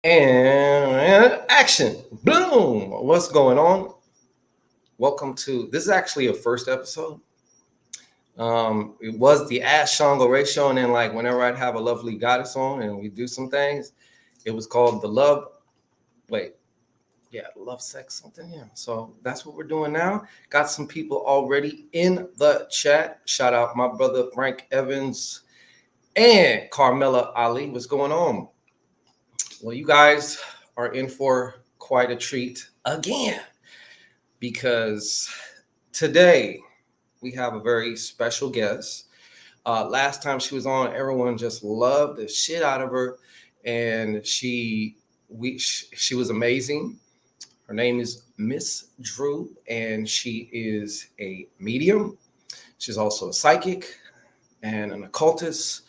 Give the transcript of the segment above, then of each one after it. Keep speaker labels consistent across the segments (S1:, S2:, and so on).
S1: And action. Boom. What's going on? Welcome to this is actually a first episode. It was the Ash Shango ratio, and then like whenever I'd have a lovely goddess on and we do some things, it was called the love. Wait, yeah, love sex something. Yeah. So that's what we're doing now. Got some people already in the chat. Shout out my brother Frank Evans and Carmela Ali. What's going on? Well, you guys are in for quite a treat again because today we have a very special guest. Last time she was on, everyone just loved the shit out of her, and she was amazing. Her name is Miss Drew, and she is a medium. She's also a psychic and an occultist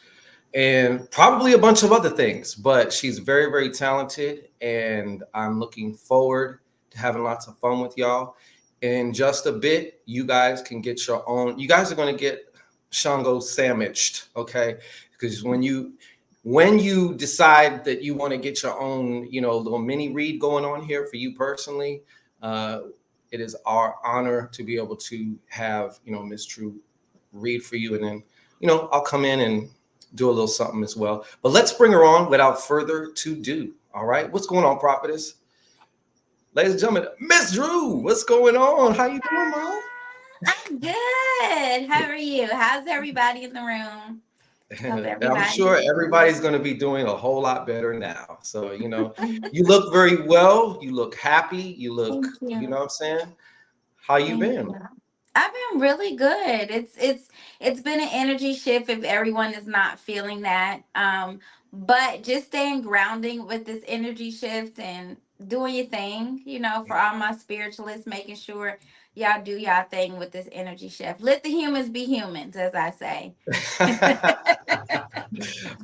S1: and probably a bunch of other things. But she's very, very talented, and I'm looking forward to having lots of fun with y'all. In just a bit, you guys can get your own. You guys are going to get Shango sandwiched, okay? Because when you decide that you want to get your own, little mini read going on here for you personally, uh, it is our honor to be able to have Miss True read for you, and then I'll come in and do a little something as well. But let's bring her on without further to do. All right, what's going on, prophetess? Ladies and gentlemen, Miss Drew, what's going on? How you doing, Mom?
S2: I'm good. How are you? How's everybody in the room? Hope
S1: I'm
S2: everybody's
S1: sure everybody's going to be doing a whole lot better now. So, you look very well. You look happy. You look,
S2: Thank
S1: you know
S2: you.
S1: what I'm saying? How you
S2: Thank
S1: been?
S2: you. I've been really good. It's been an energy shift if everyone is not feeling that. But just staying grounding with this energy shift and doing your thing, for all my spiritualists, making sure y'all do y'all thing with this energy shift. Let the humans be humans, as I say.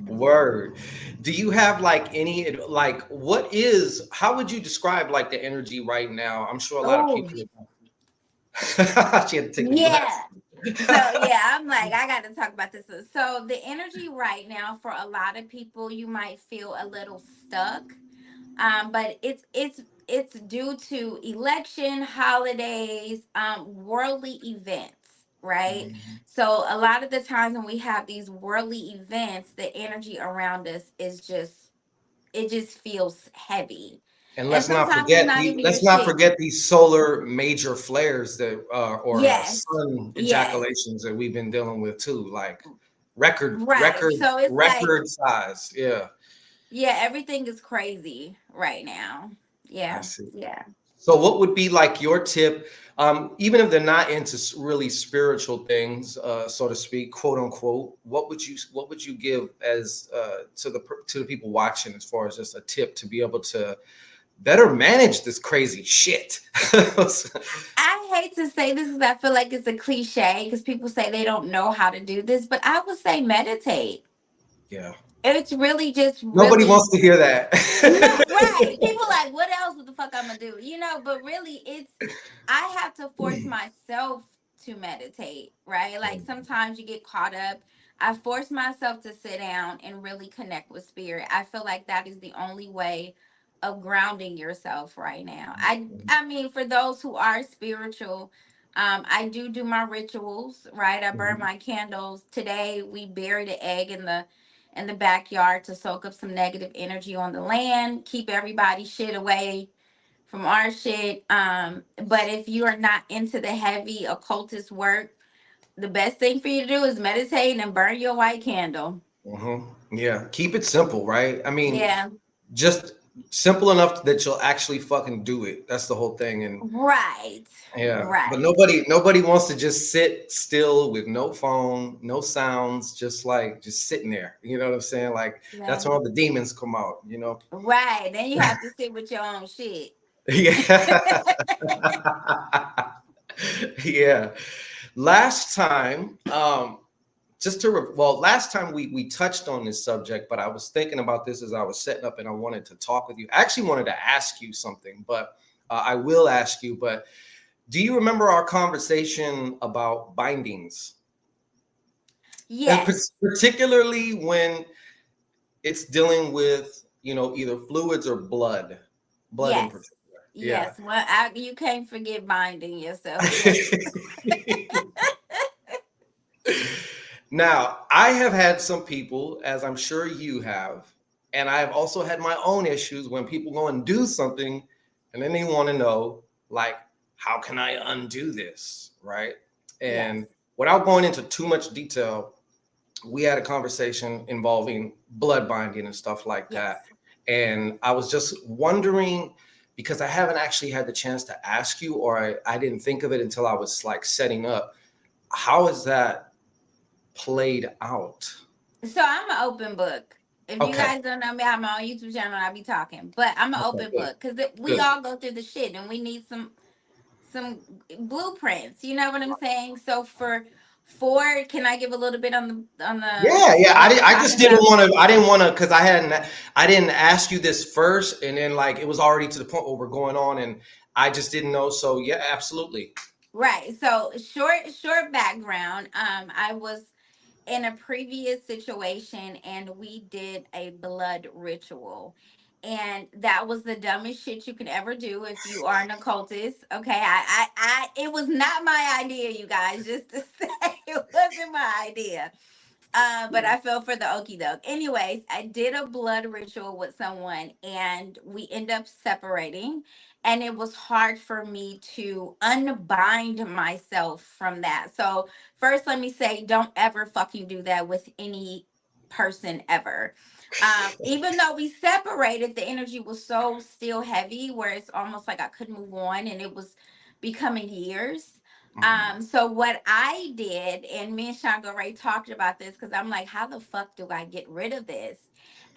S1: Word. Do you have like how would you describe like the energy right now? I'm sure a lot of
S2: Oh,
S1: people she had to take them
S2: yeah.
S1: glasses.
S2: So yeah, I'm like, I got to talk about this. So the energy right now for a lot of people, you might feel a little stuck. But it's due to election, holidays, worldly events, right?
S1: Mhm.
S2: So a lot of the times when we have these worldly events, the energy around us is just it just feels heavy.
S1: And
S2: And sometimes it's not even your
S1: let's not
S2: shit.
S1: forget these solar major flares that or
S2: Yes.
S1: sun
S2: Yes.
S1: ejaculations that we've been dealing with too, like
S2: Right. So it's like,
S1: record size. Yeah,
S2: yeah, everything is crazy right now.
S1: I
S2: Yeah.
S1: see.
S2: Yeah.
S1: So, what would be like your tip, even if they're not into really spiritual things, so to speak, quote unquote? What would you give as to the people watching, as far as just a tip to be able to better manage this crazy shit?
S2: I hate to say this because I feel like it's a cliche because people say they don't know how to do this, but I would say meditate.
S1: Yeah,
S2: It's really just
S1: nobody
S2: really
S1: wants to hear
S2: no
S1: that.
S2: right. People like, what else the fuck I'm gonna do? But really I have to force myself to meditate, right? Like sometimes you get caught up. I force myself to sit down and really connect with spirit. I feel like that is the only way of grounding yourself right now. I mean, for those who are spiritual, I do my rituals, right? I burn my candles. Today we buried an egg in the backyard to soak up some negative energy on the land, keep everybody shit away from our shit. But if you are not into the heavy occultist work, the best thing for you to do is meditate and burn your white candle.
S1: Hmm. Yeah, keep it simple, right? I mean,
S2: Yeah.
S1: just simple enough that you'll actually fucking do it. That's the whole thing. And
S2: Right.
S1: yeah, but
S2: Right.
S1: nobody wants to just sit still with no phone, no sounds, just sitting there. You know what I'm saying? Like that's
S2: Yeah.
S1: when all the demons come out.
S2: Right. Then you have to sit with your own shit.
S1: Yeah. Yeah. Last time, last time we touched on this subject, but I was thinking about this as I was setting up, and I wanted to talk with you. I actually wanted to ask you something, but I will ask you. But do you remember our conversation about bindings, and
S2: Yes.
S1: particularly when it's dealing with either fluids or blood in
S2: Yes.
S1: particular. Yeah.
S2: Yes. Well, you can't forget binding yourself. Yes.
S1: Now, I have had some people, as I'm sure you have, and I've also had my own issues when people go and do something and then they want to know, like, how can I undo this? Right.
S2: Yes.
S1: And without going into too much detail, we had a conversation involving blood binding and stuff like
S2: Yes.
S1: that. And I was just wondering, because I haven't actually had the chance to ask you, or I didn't think of it until I was like setting up. How is that played out?
S2: So I'm an open book. If you
S1: Okay.
S2: guys don't know me, I'm on YouTube channel. I be talking, but I'm an
S1: Okay.
S2: open
S1: Good.
S2: book because we
S1: Good.
S2: all go through the shit, and we need some blueprints. You know what I'm saying? So can I give a little bit on the
S1: Yeah. Yeah.
S2: what we're
S1: I
S2: talking
S1: just didn't
S2: about?
S1: want to. I didn't want to because I didn't ask you this first, and then like it was already to the point where we're going on, and I just didn't know. So yeah, absolutely.
S2: Right. So short background. I was in a previous situation and we did a blood ritual. And that was the dumbest shit you could ever do if you are an occultist. Okay. It was not my idea, you guys, just to say it wasn't my idea. But I fell for the okie doke. Anyways, I did a blood ritual with someone and we end up separating. And it was hard for me to unbind myself from that. So, first, let me say, don't ever fucking do that with any person ever. Even though we separated, the energy was so still heavy where it's almost like I couldn't move on and it was becoming years.
S1: Mhm.
S2: So what I did, and me and Shango Ray talked about this because I'm like, how the fuck do I get rid of this?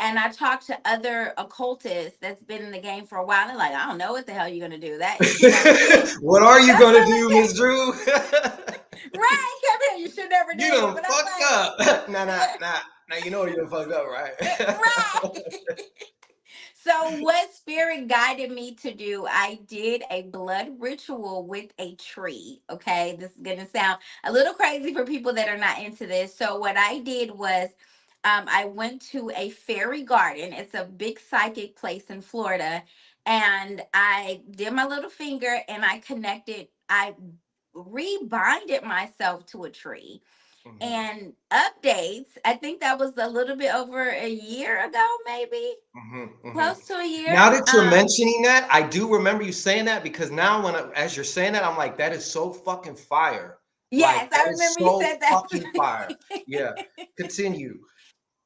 S2: And I talked to other occultists that's been in the game for a while. They're like, I don't know what the hell you're gonna do. That
S1: What are you
S2: that's
S1: gonna
S2: all
S1: do,
S2: it
S1: Miss Drew?
S2: takes. Right, Kevin, you should never
S1: You
S2: did it.
S1: done
S2: But
S1: fucked
S2: I'm
S1: up. Nah, nah,
S2: like,
S1: nah. Now you know you done fucked up, right?
S2: right. So, what spirit guided me to do, I did a blood ritual with a tree. Okay, this is gonna sound a little crazy for people that are not into this. So, what I did was, I went to a fairy garden. It's a big psychic place in Florida, and I did my little finger and I connected. I rebinded myself to a tree
S1: Mhm,
S2: and updates. I think that was a little bit over a year ago, maybe
S1: mhm, mhm.
S2: close to a year.
S1: Now that you're mentioning that, I do remember you saying that because now as you're saying that, I'm like, that is so fucking fire.
S2: Yes,
S1: Like that
S2: I
S1: is
S2: remember you
S1: so
S2: said that.
S1: fucking fire. Yeah. Continue.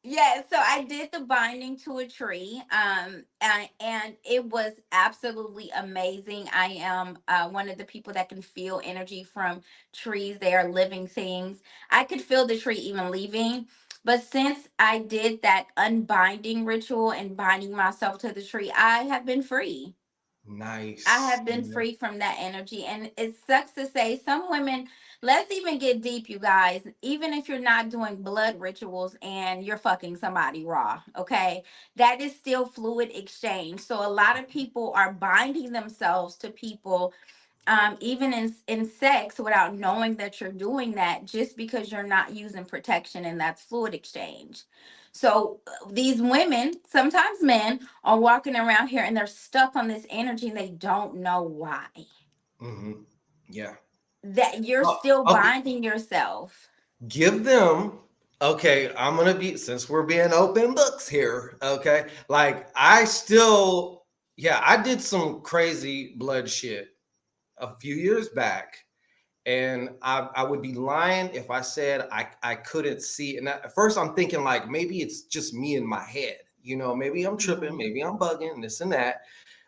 S2: Yeah, so I did the binding to a tree, and it was absolutely amazing. I am one of the people that can feel energy from trees. They are living things. I could feel the tree even leaving. But since I did that unbinding ritual and binding myself to the tree, I have been free. I
S1: Nice.
S2: have been free from that energy. And it sucks to say some women, let's even get deep, you guys. Even if you're not doing blood rituals and you're fucking somebody raw, okay? That is still fluid exchange. So a lot of people are binding themselves to people, even in sex, without knowing that you're doing that, just because you're not using protection, and that's fluid exchange. So these women, sometimes men, are walking around here and they're stuck on this energy and they don't know why.
S1: Hmm. Yeah.
S2: That you're
S1: Oh,
S2: still
S1: okay.
S2: binding yourself.
S1: Give them. Okay, I'm gonna be since we're being open books here. Okay, like I still, yeah, I did some crazy blood shit a few years back. And I would be lying if I said I couldn't see. And at first I'm thinking like maybe it's just me in my head. Maybe I'm tripping,
S2: Mhm.
S1: maybe I'm bugging, this and that.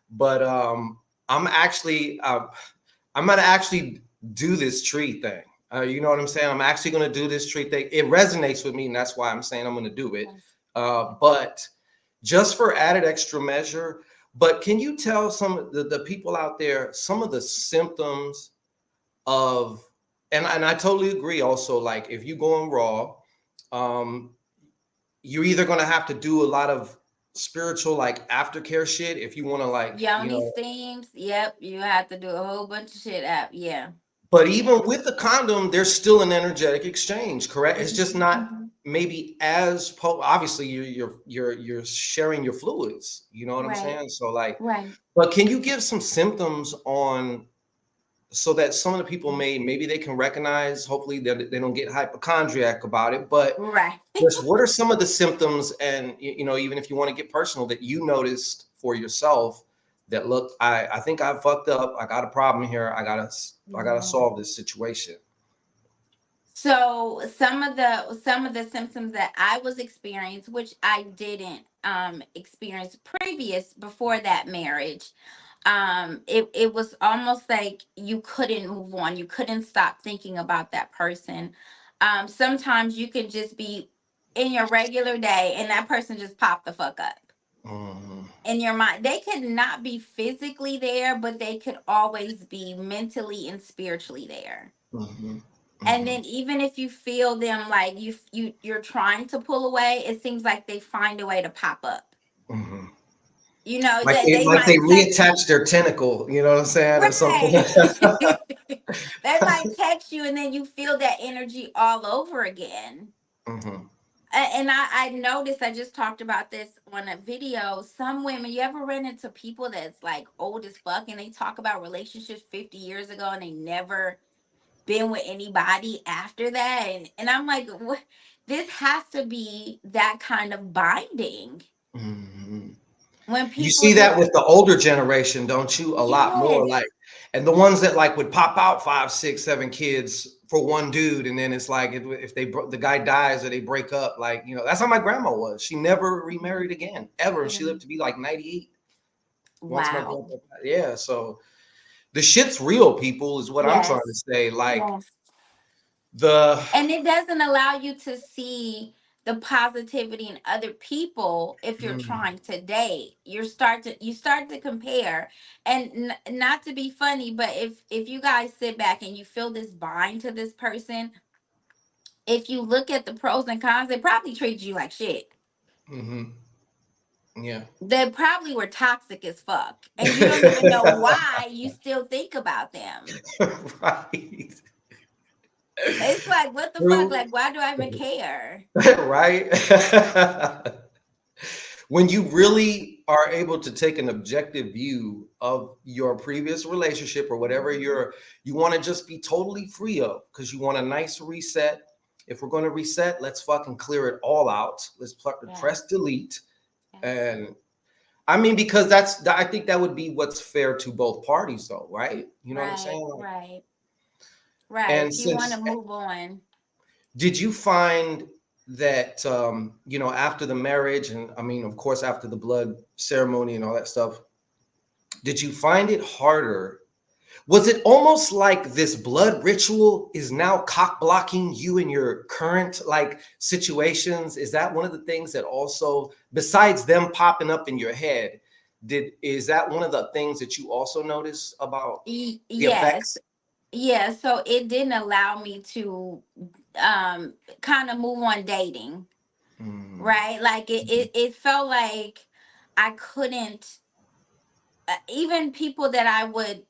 S1: But I'm actually I'm gonna actually do this tree thing. You know what I'm saying? I'm actually gonna do this tree thing. It resonates with me, and that's why I'm saying I'm gonna do it.
S2: Yes.
S1: But just for added extra measure. But can you tell some of the people out there some of the symptoms of, and I totally agree also, like if you going raw, um you're either going to have to do a lot of spiritual like aftercare shit if you want to like
S2: Yoni steams. Yep. You have to do a whole bunch of shit out. Yeah.
S1: but
S2: Yeah.
S1: even with the condom there's still an energetic exchange, correct? It's just not
S2: Mhm.
S1: maybe as obviously you're sharing your fluids, you know what I'm
S2: Right.
S1: saying? So like,
S2: Right.
S1: but can you give some symptoms on, so that some of the people maybe they can recognize, hopefully they don't get hypochondriac about it, but
S2: Right.
S1: just what are some of the symptoms, and even if you want to get personal, that you noticed for yourself, that look, I think I fucked up, I got a problem here, I gotta solve this situation.
S2: So some of the symptoms that I was experiencing, which I didn't experience previous before that marriage, it was almost like you couldn't move on. You couldn't stop thinking about that person. Sometimes you could just be in your regular day and that person just popped the fuck up
S1: Mhm.
S2: in your mind. They could not be physically there, but they could always be mentally and spiritually there.
S1: Mhm.
S2: And
S1: Mhm.
S2: then even if you feel them like you're trying to pull away, it seems like they find a way to pop up.
S1: Mhm.
S2: You know,
S1: Like
S2: that
S1: they
S2: they
S1: like they
S2: might text
S1: reattach their tentacle, you know what I'm saying, or something.
S2: right. They might text you and then you feel that energy all over again.
S1: Mhm.
S2: And I noticed, I just talked about this on a video. Some women, you ever run into people that's like old as fuck and they talk about relationships 50 years ago and they never been with anybody after that? And I'm like, what? This has to be that kind of binding
S1: Mhm.
S2: when
S1: You
S2: people
S1: see that
S2: just,
S1: with the older generation, don't you? A lot more,
S2: yes,
S1: like, and the ones that like would pop out 5, 6, 7 kids for one dude, and then it's like if the guy dies or they break up, like that's how my grandma was. She never remarried again ever, and she lived to be like 98. Once my
S2: wow.
S1: grandpa died. Yeah, so the shit's real, people, is what I'm trying to
S2: Yes.
S1: say. Like
S2: Yes.
S1: the
S2: And it doesn't allow you to see the positivity in other people if you're
S1: mm,
S2: trying to date. You start to compare. And not to be funny, but if you guys sit back and you feel this bind to this person, if you look at the pros and cons, they probably treat you like shit.
S1: mhm, yeah.
S2: They probably were toxic as fuck. And you don't even know why you still think about them.
S1: Right.
S2: It's like, what the fuck?
S1: True.
S2: Like, why do I even care?
S1: Right. When you really are able to take an objective view of your previous relationship or whatever you want to just be totally free of, because you want a nice reset. If we're going to reset, let's fucking clear it all out. Let's
S2: Yes.
S1: press delete.
S2: Yes.
S1: And I mean, because I think that would be what's fair to both parties, though, right? You know what I'm
S2: Right,
S1: saying? Like,
S2: right, right.
S1: and
S2: If you want
S1: since
S2: to move on.
S1: did you find that after the marriage, and I mean, of course, after the blood ceremony and all that stuff, did you find it harder? Was it almost like this blood ritual is now cock blocking you in your current like situations? Is that one of the things that also, besides them popping up in your head, is that one of the things that you also notice about the
S2: Yes.
S1: effects?
S2: Yeah, so it didn't allow me to kind of move on dating,
S1: Mm,
S2: right? Like it felt like I couldn't, even people that I would,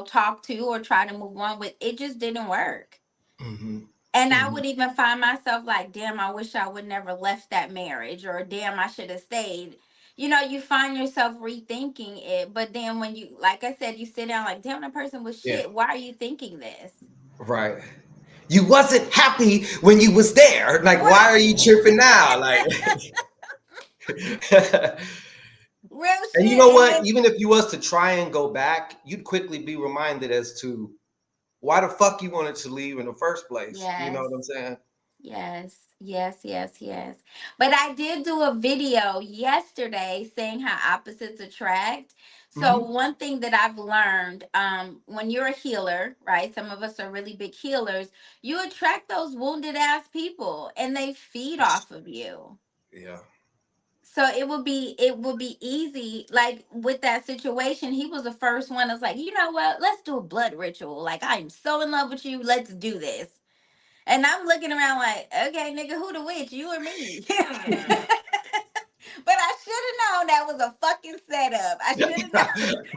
S2: talk to or try to move on with, it just didn't work.
S1: mhm,
S2: And I
S1: mhm.
S2: would even find myself like, damn, I wish I would never left that marriage, or damn, I should have stayed. You find yourself rethinking it, but then when you, like I said, you sit down like, damn, that person was
S1: Yeah,
S2: shit. Why are you thinking this?
S1: right. You wasn't happy when you was there. Like, why are you
S2: Right.
S1: tripping now? Like,
S2: Real
S1: and you
S2: shit.
S1: know
S2: And
S1: what?
S2: then,
S1: Even if you was to try and go back, you'd quickly be reminded as to why the fuck you wanted to leave in the first place. You know
S2: yes.
S1: what I'm saying?
S2: Yes, yes, yes, yes. But I did do a video yesterday saying how opposites attract. So
S1: Hmm.
S2: one thing that I've learned, when you're a healer, right? Some of us are really big healers. You attract those wounded ass people, and they feed off of you.
S1: Yeah.
S2: So it would be easy. Like with that situation, he was the first one that's like, you know what? Let's do a blood ritual. Like, I am so in love with you. Let's do this. And I'm looking around like, okay, nigga, who the witch? You or me? But I should have known that was a fucking setup. I should have known.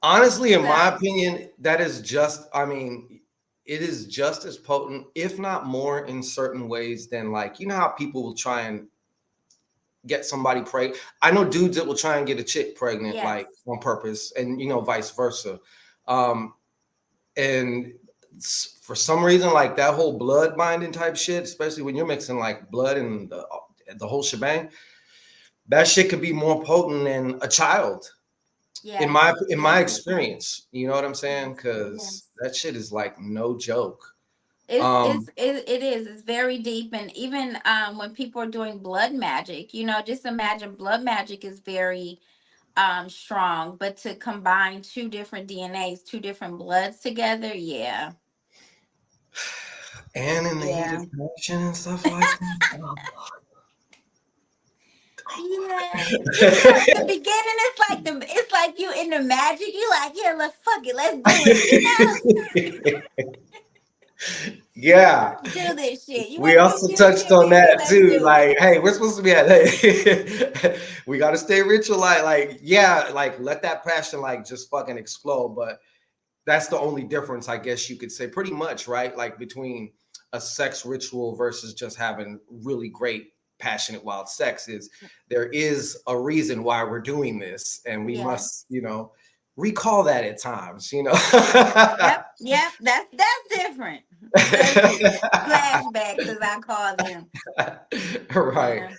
S1: Honestly, in my
S2: So
S1: opinion, that is just, I mean, it is just as potent, if not more, in certain ways than like, you know how people will try and get somebody pregnant. I know dudes that will try and get a chick pregnant
S2: Yes.
S1: like on purpose, and you know, vice versa. Um, and for some reason, like that whole blood binding type shit, especially when you're mixing like blood and the whole shebang, that shit could be more potent than a child. In
S2: Yes.
S1: my
S2: Yes.
S1: experience, you know what I'm saying?
S2: Yes.
S1: Because
S2: Yes.
S1: that shit is like no joke.
S2: It's
S1: Um,
S2: it is. It's very deep, and even when people are doing blood magic, just imagine blood magic is very strong, but to combine two different DNAs, two different bloods together, yeah.
S1: and in the heat
S2: Yeah.
S1: of passion and stuff like that.
S2: Yeah. At the beginning it's like you in the magic, you like, yeah, let's fuck it, let's do it,
S1: Yeah,
S2: let's do this shit. You
S1: we
S2: wanna do
S1: also
S2: cute
S1: touched
S2: shit
S1: on
S2: with me?
S1: that
S2: Let's
S1: too.
S2: do it.
S1: Like, hey, we're supposed to be at we got to stay ritual. Like, yeah, like let that passion like just fucking explode. But that's the only difference, I guess you could say, pretty much, right? Like between a sex ritual versus just having really great, passionate, wild sex is there is a reason why we're doing this, and we
S2: Yes.
S1: must, recall that at times,
S2: Yep, yep. That's different. That's different. Flashbacks, as I call them.
S1: Right.
S2: Yeah.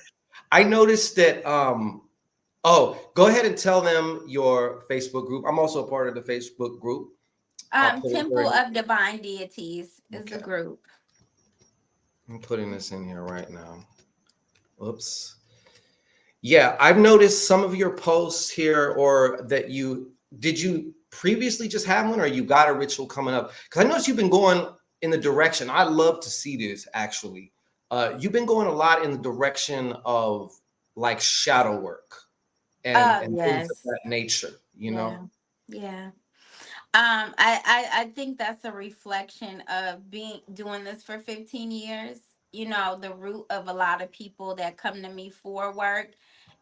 S1: I noticed that. Oh, go ahead and tell them your Facebook group. I'm also a part of the Facebook group. I'll put it
S2: Temple
S1: here.
S2: of Divine Deities is the
S1: Okay.
S2: group.
S1: I'm putting this in here right now. Oops. Yeah, I've noticed some of your posts here, or that did you previously just have one, or you got a ritual coming up? Because I noticed you've been going in the direction. I'd love to see this actually. You've been going a lot in the direction of like shadow work
S2: Oh,
S1: and things of
S2: yes.
S1: that nature,
S2: Yeah. Yeah. I think that's a reflection of being doing this for 15 years. The root of a lot of people that come to me for work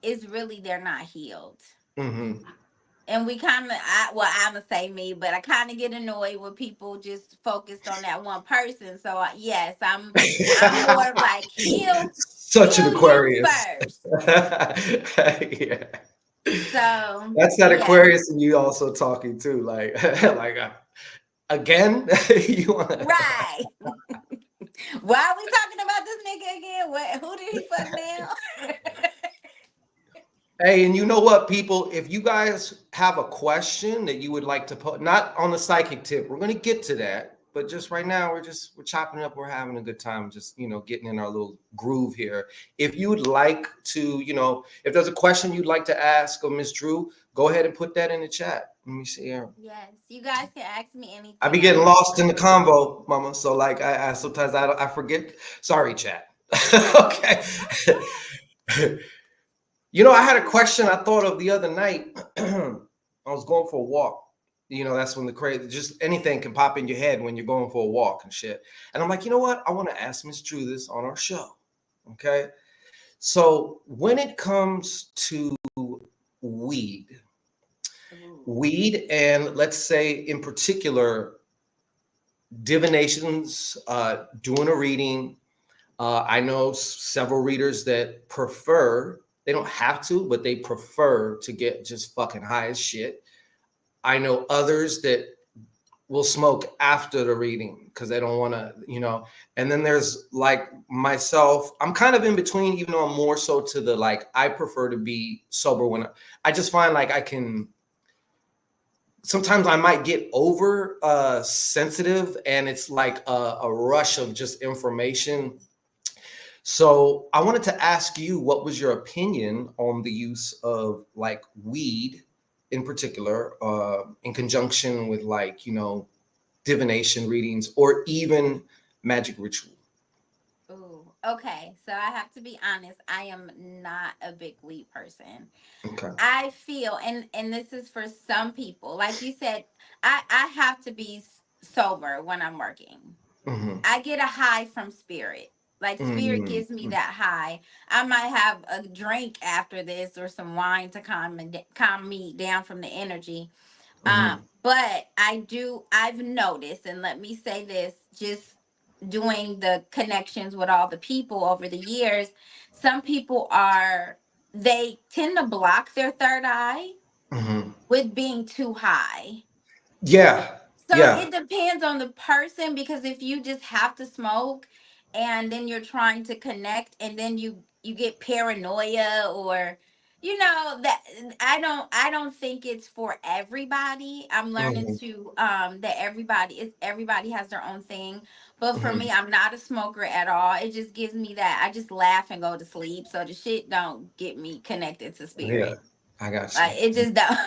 S2: is really they're not healed.
S1: Hmm.
S2: And we I'm gonna say me, but I kind of get annoyed when people just focused on that one person. So yes, I'm more of like
S1: Such an
S2: heal you
S1: Aquarius.
S2: first.
S1: Yeah.
S2: So
S1: That's that
S2: yes,
S1: Aquarius and you also talking too, like like again. You want
S2: right. Why are we talking about this nigga again? Who did he fuck now?
S1: Hey, and you know what, people? If you guys have a question that you would like to put, not on the psychic tip, we're gonna get to that. But just right now, we're chopping it up. We're having a good time, just getting in our little groove here. If you would like to, if there's a question you'd like to ask of Miss Drew, go ahead and put that in the chat. Let me see here.
S2: Yes, you guys can ask me
S1: I be
S2: anything.
S1: getting
S2: I'm here
S1: lost in the
S2: for it.
S1: convo, Mama. So like, I sometimes I forget. Sorry, chat. Okay. I had a question I thought of the other night. I was going for a walk. That's when the crazy, just anything can pop in your head when you're going for a walk and shit. And I'm like, you know what? I want to ask Miss Drew this on our show. Okay. So when it comes to weed,
S2: Ooh.
S1: and let's say in particular, divinations, doing a reading. I know several readers that prefer, they don't have to, but they prefer to get just fucking high as shit. I know others that will smoke after the reading because they don't want to, And then there's like myself, I'm kind of in between, even though I'm more so to the like, I prefer to be sober when I just find like sometimes I might get over sensitive, and it's like a rush of just information. So I wanted to ask you, what was your opinion on the use of like weed in particular, in conjunction with like, divination readings or even magic ritual?
S2: Ooh. Okay. So I have to be honest. I am not a big weed person.
S1: Okay.
S2: I feel, and this is for some people, like you said, I have to be sober when I'm working.
S1: Hmm.
S2: I get a high from spirit. Like spirit
S1: Hmm.
S2: gives me that high. I might have a drink after this or some wine to calm me down from the energy. But I've noticed, and let me say this, just doing the connections with all the people over the years, some people they tend to block their third eye
S1: Hmm.
S2: with being too high.
S1: Yeah.
S2: So
S1: Yeah.
S2: it depends on the person, because if you just have to smoke and then you're trying to connect and then you get paranoia, or that I don't think it's for everybody. I'm learning
S1: Hmm.
S2: to that everybody has their own thing. But for
S1: Hmm.
S2: me, I'm not a smoker at all. It just gives me that I just laugh and go to sleep. So the shit don't get me connected to
S1: Yeah.
S2: spirit.
S1: I got you.
S2: Like it just don't.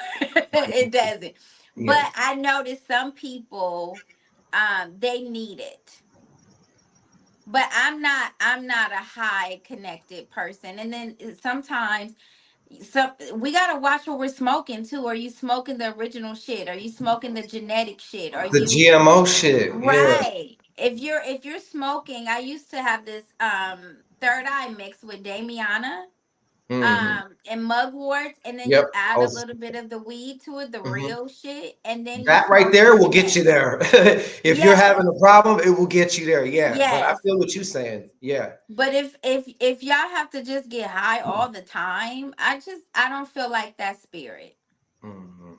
S2: It doesn't.
S1: Yeah.
S2: But I noticed some people, they need it. But I'm not a high connected person. And then sometimes we gotta watch what we're smoking too. Are you smoking the original shit? Are you smoking the genetic shit? Are
S1: The
S2: you
S1: GMO shit. Yeah.
S2: right? If you're smoking, I used to have this third eye mix with Damiana
S1: Hmm.
S2: and mugwort, and then
S1: Yep.
S2: you
S1: I
S2: add a
S1: was.
S2: little bit of the weed to it, the
S1: Mhm.
S2: real shit, and then you
S1: That right
S2: smoke
S1: there
S2: that
S1: will get
S2: shit.
S1: you there. If you're
S2: Yes,
S1: having a problem, it will get you there. Yeah. But I
S2: yes.
S1: feel what you're saying. Yeah.
S2: But if y'all have to just get high all the time, I don't feel like that spirit.
S1: Hmm.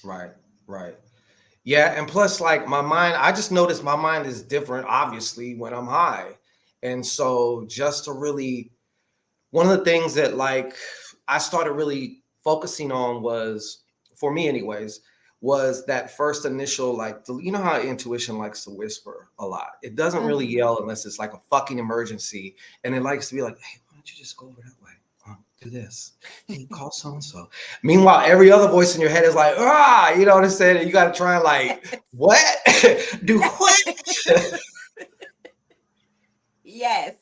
S1: Right. Right. Yeah, and plus, like my mind, I just noticed my mind is different, obviously, when I'm high. And so, just to really, one of the things that like I started really focusing on was, for me, anyways, was that first initial, like, you know how intuition likes to whisper a lot. It doesn't really
S2: Hmm.
S1: yell unless it's like a fucking emergency, and it likes to be like, hey, why don't you just go over that way? Do this. Hey, call so and so. Meanwhile, every other voice in your head is like, ah, you know what I'm saying? And you got to try and like, what? Do what?
S2: Yes.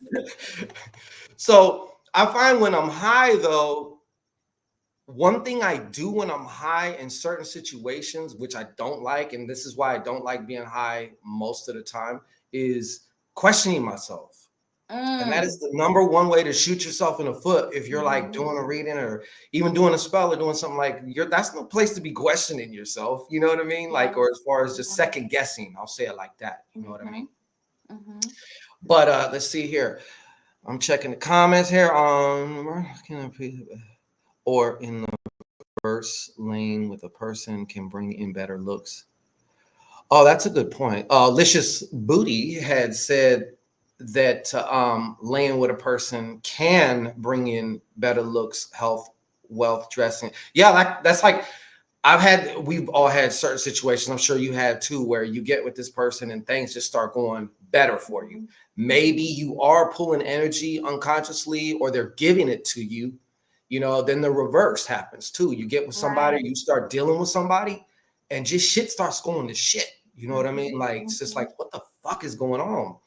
S1: So I find when I'm high, though, one thing I do when I'm high in certain situations, which I don't like, and this is why I don't like being high most of the time, is questioning myself. And that is
S2: Mm.
S1: the number one way to shoot yourself in the foot if you're like
S2: Hmm.
S1: doing a reading or even doing a spell or doing something like that's no place to be questioning yourself. You know what I mean? Like, or
S2: Yes.
S1: as far as just
S2: Yes.
S1: second guessing, I'll say it like that. You know what I
S2: Hmm.
S1: mean?
S2: Hmm.
S1: But let's see here. I'm checking the comments here on or in the first lane with a person can bring in better looks. Oh, that's a good point. Licious Booty had said that laying with a person can bring in better looks, health, wealth, dressing. Yeah, that's like we've all had certain situations. I'm sure you had too, where you get with this person and things just start going better for you.
S2: Hmm.
S1: Maybe you are pulling energy unconsciously, or they're giving it to you. Then the reverse happens too. You get with somebody,
S2: Right.
S1: you start dealing with somebody, and just shit starts going to shit. You know what I
S2: Hmm.
S1: mean? Like it's just
S2: Hmm.
S1: like, what the fuck is going on?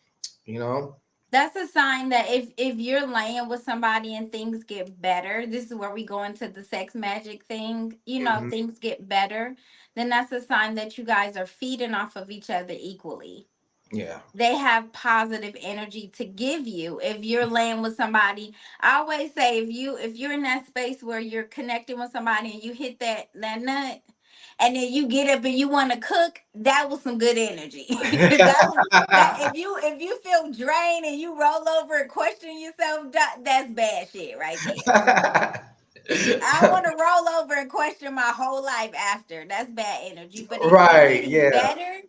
S1: You know?
S2: That's a sign that if you're laying with somebody and things get better, this is where we go into the sex magic thing.
S1: Mhm.
S2: Things get better, then that's a sign that you guys are feeding off of each other equally.
S1: Yeah.
S2: They have positive energy to give you. If you're laying with somebody, I always say, if you're in that space where you're connecting with somebody and you hit that nut, and then you get up and you want to cook, that was some good energy. That if you feel drained and you roll over and question yourself, that's bad shit right there. I want to roll over and question my whole life after. That's bad energy. But if you're
S1: Right.
S2: getting
S1: Yeah.
S2: better,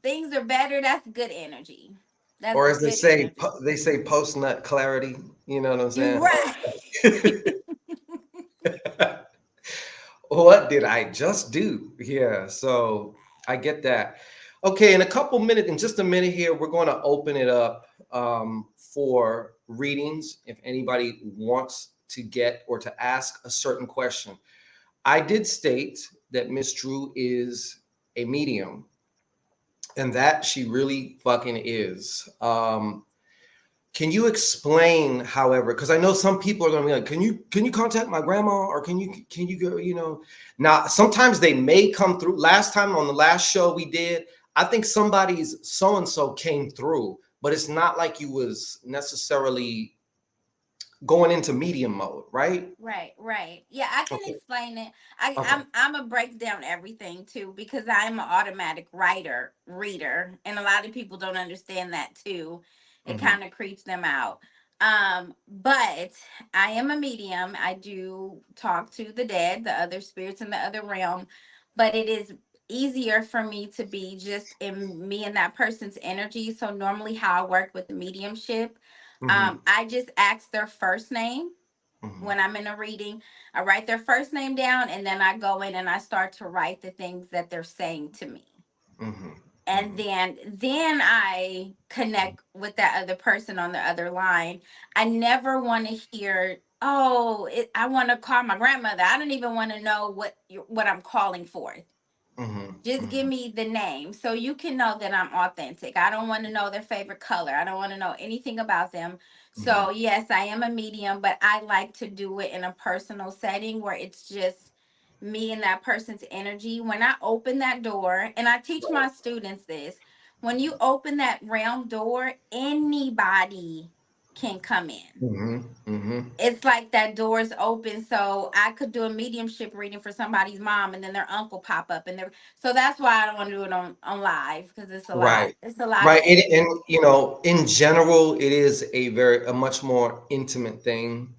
S2: things are better, that's good energy. That's
S1: Or as they
S2: good
S1: say,
S2: energy.
S1: they say post nut clarity. You know what I'm
S2: You
S1: saying?
S2: right.
S1: What did I just do? Yeah, so I get that. Okay, in a couple minutes, in just a minute here, we're going to open it up for readings if anybody wants to get or to ask a certain question. I did state that Miss Drew is a medium, and that she really fucking is. Can you explain, however, because I know some people are going to be like, can you contact my grandma, or can you go, now sometimes they may come through. Last time on the last show we did, I think somebody's so and so came through, but it's not like you was necessarily going into medium mode, right?
S2: Right. Yeah, I can
S1: Okay.
S2: explain it.
S1: Okay.
S2: I'm a break down everything too because I'm an automatic writer reader, and a lot of people don't understand that too. It
S1: Mm-hmm.
S2: kind of creeps them out. But I am a medium. I do talk to the dead, the other spirits in the other realm, but it is easier for me to be just in me and that person's energy. So normally how I work with the mediumship,
S1: Mm-hmm.
S2: I just ask their first name
S1: Mm-hmm.
S2: when I'm in a reading. I write their first name down and then I go in and I start to write the things that they're saying to me.
S1: Mm-hmm.
S2: And
S1: Mm-hmm.
S2: then I connect with that other person on the other line. I never want to hear, oh, I want to call my grandmother. I don't even want to know what I'm calling for.
S1: Mm-hmm.
S2: Just give
S1: Mm-hmm.
S2: me the name so you can know that I'm authentic. I don't want to know their favorite color. I don't want to know anything about them.
S1: Mm-hmm.
S2: So, yes, I am a medium, but I like to do it in a personal setting where it's just me and that person's energy. When I open that door, and I teach my students this, when you open that realm door, anybody can come in.
S1: Mm-hmm. Mm-hmm.
S2: It's like that door is open, so I could do a mediumship reading for somebody's mom and then their uncle pop up and so that's why I don't want to do it on live because
S1: Right.
S2: it's a lot of
S1: Right.
S2: energy.
S1: And you know, in general, it is a much more intimate thing.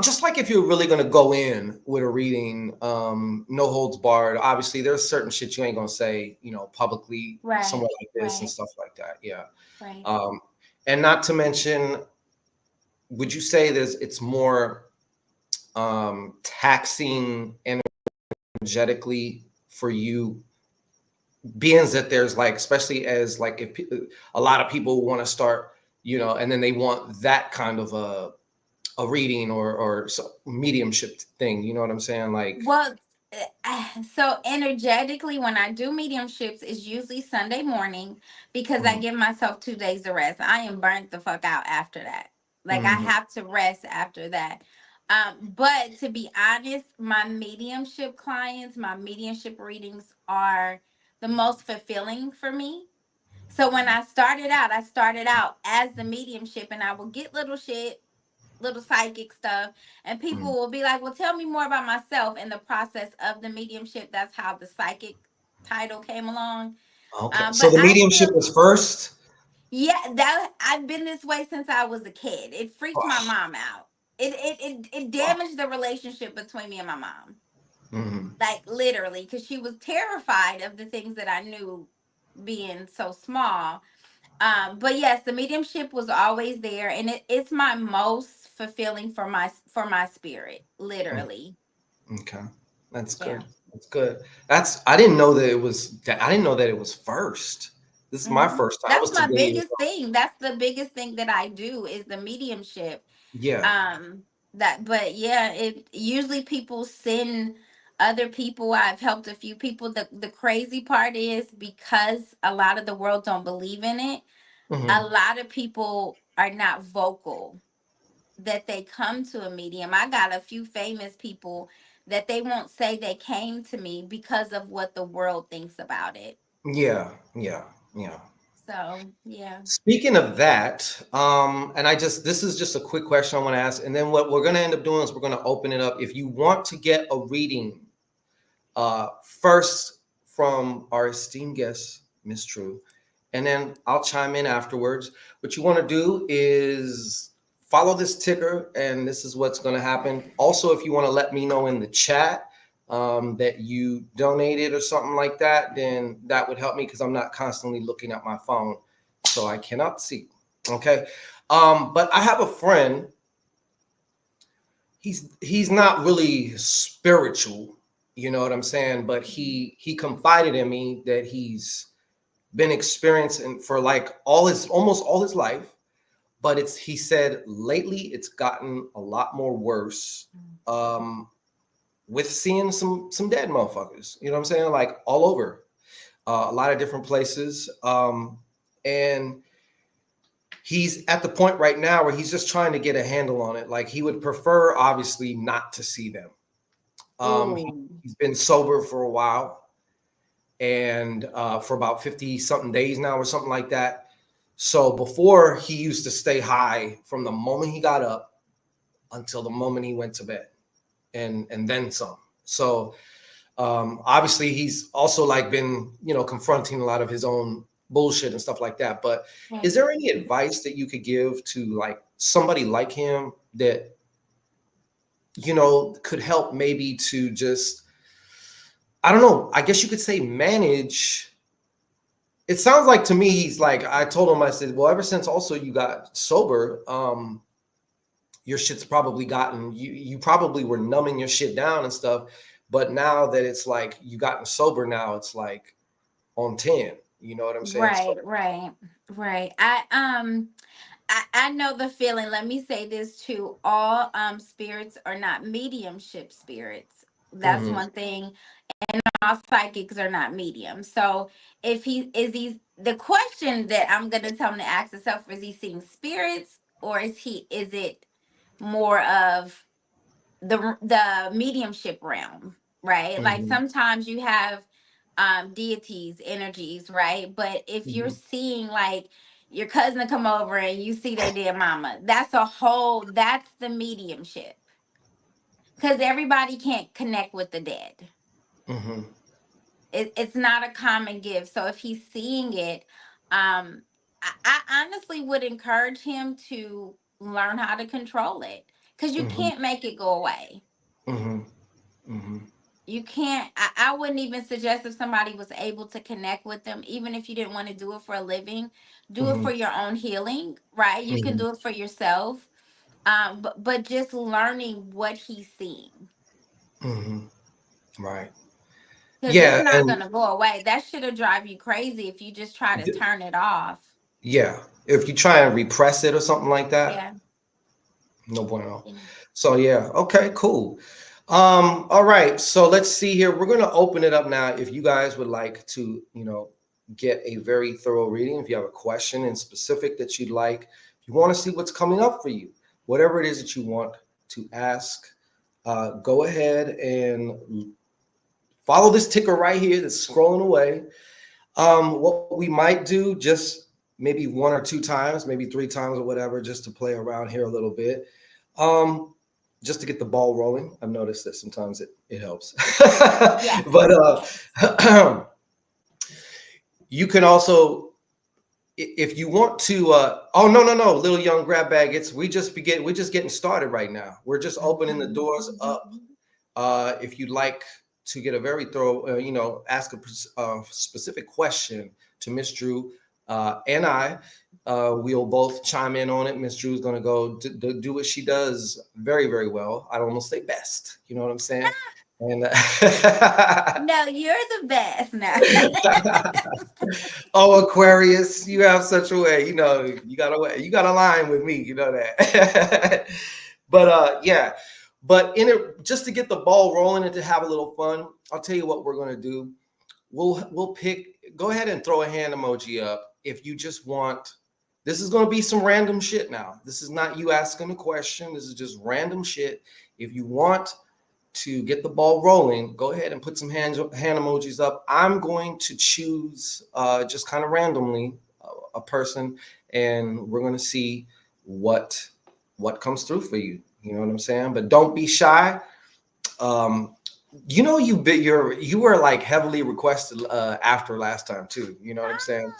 S1: Just like if you're really gonna go in with a reading, no holds barred. Obviously, there's certain shit you ain't gonna say, you know, publicly
S2: Right,
S1: somewhere like this and
S2: right,
S1: stuff like that. Yeah.
S2: right.
S1: Um, and not to mention, would you say it's more taxing energetically for you, being that there's like, especially as like if a lot of people want to start, you know, and then they want that kind of a reading or mediumship thing, you know what I'm saying? Like,
S2: Well, so energetically, when I do mediumships, it's usually Sunday morning because I
S1: mhm,
S2: give myself 2 days of rest. I am burnt the fuck out after that. Like I
S1: mhm,
S2: have to rest after that. But to be honest, my mediumship clients, my mediumship readings are the most fulfilling for me. So when I started out as the mediumship, and I will get little shit, little psychic stuff, and
S1: mhm.
S2: people will be like, well, tell me more about myself. In the process of the mediumship, that's how the psychic title came along.
S1: Okay, so
S2: But
S1: the
S2: I
S1: mediumship
S2: feel,
S1: was first.
S2: yeah, that I've been this way since I was a kid. It freaked my mom out. It damaged the relationship between me and my mom,
S1: Mhm.
S2: like literally, because she was terrified of the things that I knew being so small. But yes, the mediumship was always there, and it's my most fulfilling for my spirit,
S1: Mm,
S2: literally.
S1: okay, that's
S2: Yeah.
S1: good. That's good. That's I didn't know that it was. I didn't know that it was first. This is my first time. I
S2: That's
S1: was
S2: my
S1: today.
S2: biggest thing. That's the biggest thing that I do is the mediumship.
S1: Yeah.
S2: Um, but yeah, it usually people send other people. I've helped a few people. The crazy part is because a lot of the world don't believe in it, a
S1: Hmm.
S2: lot of people are not vocal that they come to a medium. I got a few famous people that they won't say they came to me because of what the world thinks about it.
S1: Yeah. Yeah. Yeah.
S2: So, yeah.
S1: Speaking of that, and this is just a quick question I want to ask, and then what we're going to end up doing is we're going to open it up. If you want to get a reading, first from our esteemed guest, Miss True, and then I'll chime in afterwards. What you want to do is follow this ticker, and this is what's going to happen. Also, if you want to let me know in the chat that you donated or something like that, then that would help me because I'm not constantly looking at my phone, so I cannot see. Okay, but I have a friend. He's not really spiritual, you know what I'm saying, but he confided in me that he's been experiencing for like almost all his life, but it's he said lately it's gotten a lot more worse, um with seeing some dead motherfuckers, you know what I'm saying, like all over, a lot of different places, and he's at the point right now where he's just trying to get a handle on it. Like he would prefer obviously not to see them.
S2: Oh,
S1: He's been sober for a while, and for about 50 something days now or something like that. So before he used to stay high from the moment he got up until the moment he went to bed, and then some. So obviously he's also like been, confronting a lot of his own bullshit and stuff like that. But is
S2: Right.
S1: there any advice that you could give to like somebody like him that could help maybe to just, I don't know, I guess you could say manage. It sounds like to me he's like, I told him, I said, well, ever since also you got sober, your shit's probably gotten, you probably were numbing your shit down and stuff, but now that it's like you gotten sober, now it's like on 10. You know what I'm saying? So
S2: Right, right, right. I know the feeling. Let me say this too. All spirits are not mediumship spirits. That's
S1: mhm,
S2: one thing. All psychics are not mediums. So if he is he's the question that I'm gonna tell him to ask himself, is he seeing spirits, or is it more of the mediumship realm, right? Like
S1: mhm,
S2: sometimes you have deities, energies, right? But if you're
S1: mhm,
S2: seeing like your cousin to come over and you see their dead mama, that's the mediumship. Because everybody can't connect with the dead.
S1: mhm,
S2: It's not a common gift. So if he's seeing it, I honestly would encourage him to learn how to control it. Because you
S1: mhm,
S2: can't make it go away.
S1: mhm, mhm,
S2: You can't. I wouldn't even suggest, if somebody was able to connect with them, even if you didn't want to do it for a living, do it
S1: mhm,
S2: for your own healing, right? You can
S1: mhm,
S2: do it for yourself. But just learning what he's seeing,
S1: mhm. Right.
S2: because it's
S1: Yeah,
S2: not
S1: and
S2: gonna go away. That should drive you crazy if you just try to
S1: th-
S2: turn it off.
S1: yeah, if you try and repress it or something like that,
S2: Yeah.
S1: no bueno.
S2: Yeah.
S1: So yeah, okay, cool. All right, so let's see here. We're gonna open it up now. If you guys would like to, get a very thorough reading, if you have a question in specific that you'd like, if you want to see what's coming up for you, whatever it is that you want to ask, go ahead and follow this ticker right here that's scrolling away. What we might do, just maybe one or two times, maybe three times or whatever, just to play around here a little bit. Um, just to get the ball rolling. I've noticed that sometimes it helps.
S2: Yes.
S1: But
S2: Yes.
S1: you can also, if you want to, oh no, little young grab bag. We're just getting started right now. We're just opening the doors up. If you'd like to get a very thorough, ask a specific question to Miss Drew and I, we'll both chime in on it. Miss Drew's going to go do what she does very, very well. I'd almost say best. You know what I'm saying? And
S2: No, you're the best now.
S1: oh, Aquarius, you have such a way. You got a line with me. You know that. But yeah. But in it, just to get the ball rolling and to have a little fun, I'll tell you what we're gonna do. We'll pick. Go ahead and throw a hand emoji up if you just want. This is gonna be some random shit now. This is not you asking a question. This is just random shit. If you want to get the ball rolling, go ahead and put some hand emojis up. I'm going to choose just kind of randomly a person, and we're going to see what comes through for you. You know what I'm saying? But don't be shy. Um, you were like heavily requested after last time too. You know what I'm saying?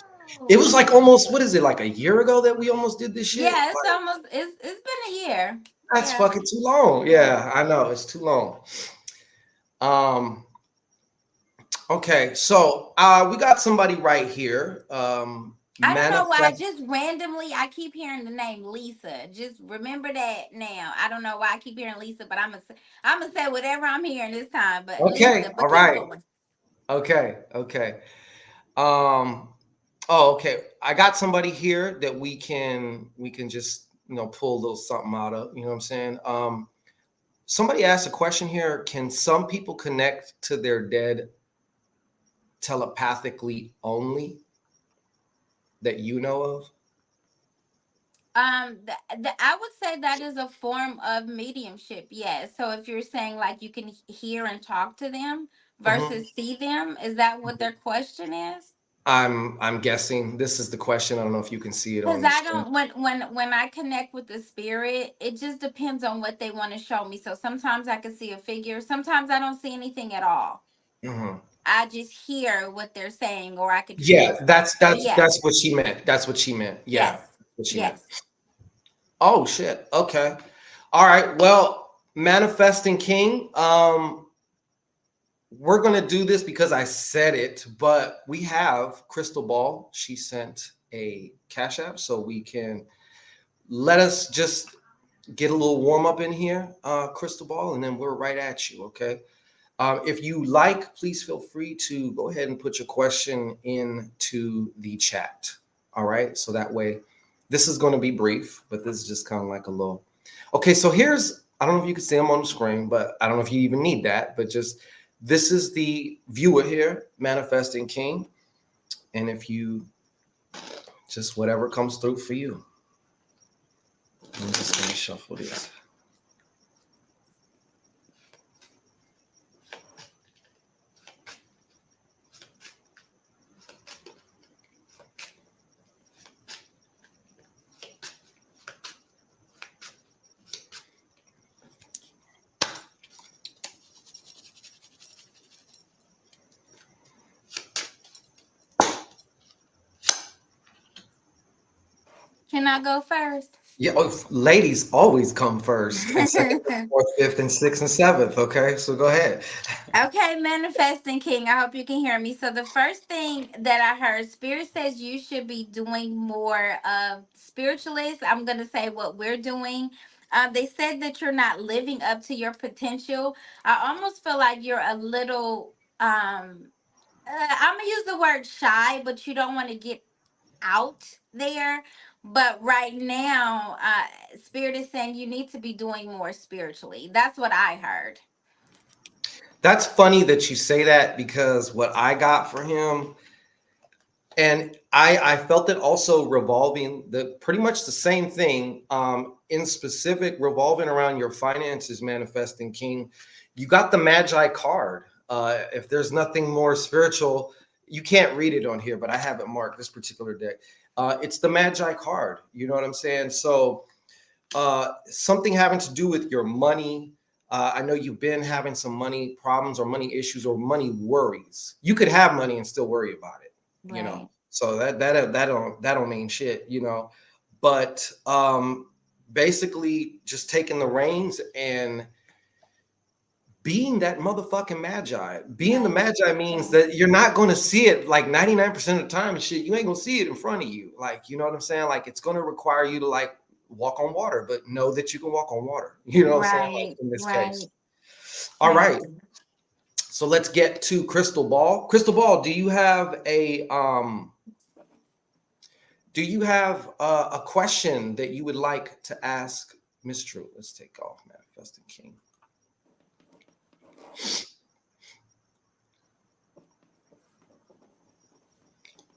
S1: It was
S2: Oh.
S1: like almost, what is it, like a year ago that we almost did this shit?
S2: Yeah,
S1: Like,
S2: it's been a year.
S1: that's
S2: Yeah.
S1: fucking too long.
S2: Yeah.
S1: Yeah, I know it's too long. Um, Okay, so we got somebody right here.
S2: I don't know why.
S1: Manifest.
S2: Just randomly, I keep hearing the name Lisa. Just remember that now. I don't know why I keep hearing Lisa, but I'm gonna say whatever I'm hearing this time. But
S1: Okay,
S2: Lisa,
S1: all
S2: but keep
S1: right.
S2: going.
S1: Okay, okay. Um, oh, okay. I got somebody here that we can just pull a little something out of. You know what I'm saying? Somebody asked a question here. Can some people connect to their dead telepathically only that you know of?
S2: I would say that is a form of mediumship. Yes. So if you're saying like you can hear and talk to them
S1: Hmm.
S2: versus see them, is that what their question is?
S1: I'm guessing this is the question. I don't know if you can see it
S2: Because
S1: on the
S2: I
S1: screen.
S2: don't when I connect with the spirit, it just depends on what they want to show me. So sometimes I can see a figure, sometimes I don't see anything at all.
S1: Hmm.
S2: I just hear what they're saying, or I could
S1: Yeah,
S2: feel
S1: that's
S2: stuff. So
S1: that's
S2: yeah,
S1: that's what she meant. That's what she meant. Yeah,
S2: yes,
S1: what she meant.
S2: yes.
S1: Oh shit. Okay. All right. Well, manifesting king. We're gonna do this because I said it, but we have Crystal Ball. She sent a cash app, so we can let us just get a little warm up in here, Crystal Ball, and then we're right at you. Okay. If you like, please feel free to go ahead and put your question into the chat. All right. So that way, this is going to be brief, but this is just kind of like a little. Okay. So here's, I don't know if you can see them on the screen, but I don't know if you even need that, but just this is the viewer here, Manifesting King. And if you just whatever comes through for you, I'm just going to shuffle this.
S2: Can I go first?
S1: Yeah, oh, ladies always come first and second, fourth, fifth, and sixth and seventh. Okay, so go ahead.
S2: Okay, manifesting king. I hope you can hear me. So the first thing that I heard, spirit says you should be doing more of spiritualist. I'm gonna say what we're doing. They said that you're not living up to your potential. I almost feel like you're a little. I'm gonna use the word shy, but you don't want to get out there. But right now, spirit is saying you need to be doing more spiritually. That's what I heard.
S1: That's funny that you say that because what I got for him, and I felt it also revolving the pretty much the same thing. In specific, revolving around your finances, manifesting king. You got the Magi card. If there's nothing more spiritual, you can't read it on here, but I have it marked this particular deck. It's the Magi card. You know what I'm saying? So something having to do with your money. I know you've been having some money problems or money issues or money worries. You could have money and still worry about it, you know.
S2: Right.
S1: So that don't mean shit, you know. But basically, just taking the reins and being that motherfucking magi. Being the
S2: Yes.
S1: magi means
S2: Yes.
S1: that you're not going to see it like 99% of the time and shit. You ain't going to see it in front of you. Like, you know what I'm saying? Like, it's going to require you to like walk on water, but know that you can walk on water. You know what I'm saying? Like,
S2: Right.
S1: in this case.
S2: Right.
S1: All
S2: Thank
S1: right.
S2: you.
S1: So let's get to Crystal Ball. Crystal Ball, do you have a question that you would like to ask Miss True? Let's take off Manifesting King.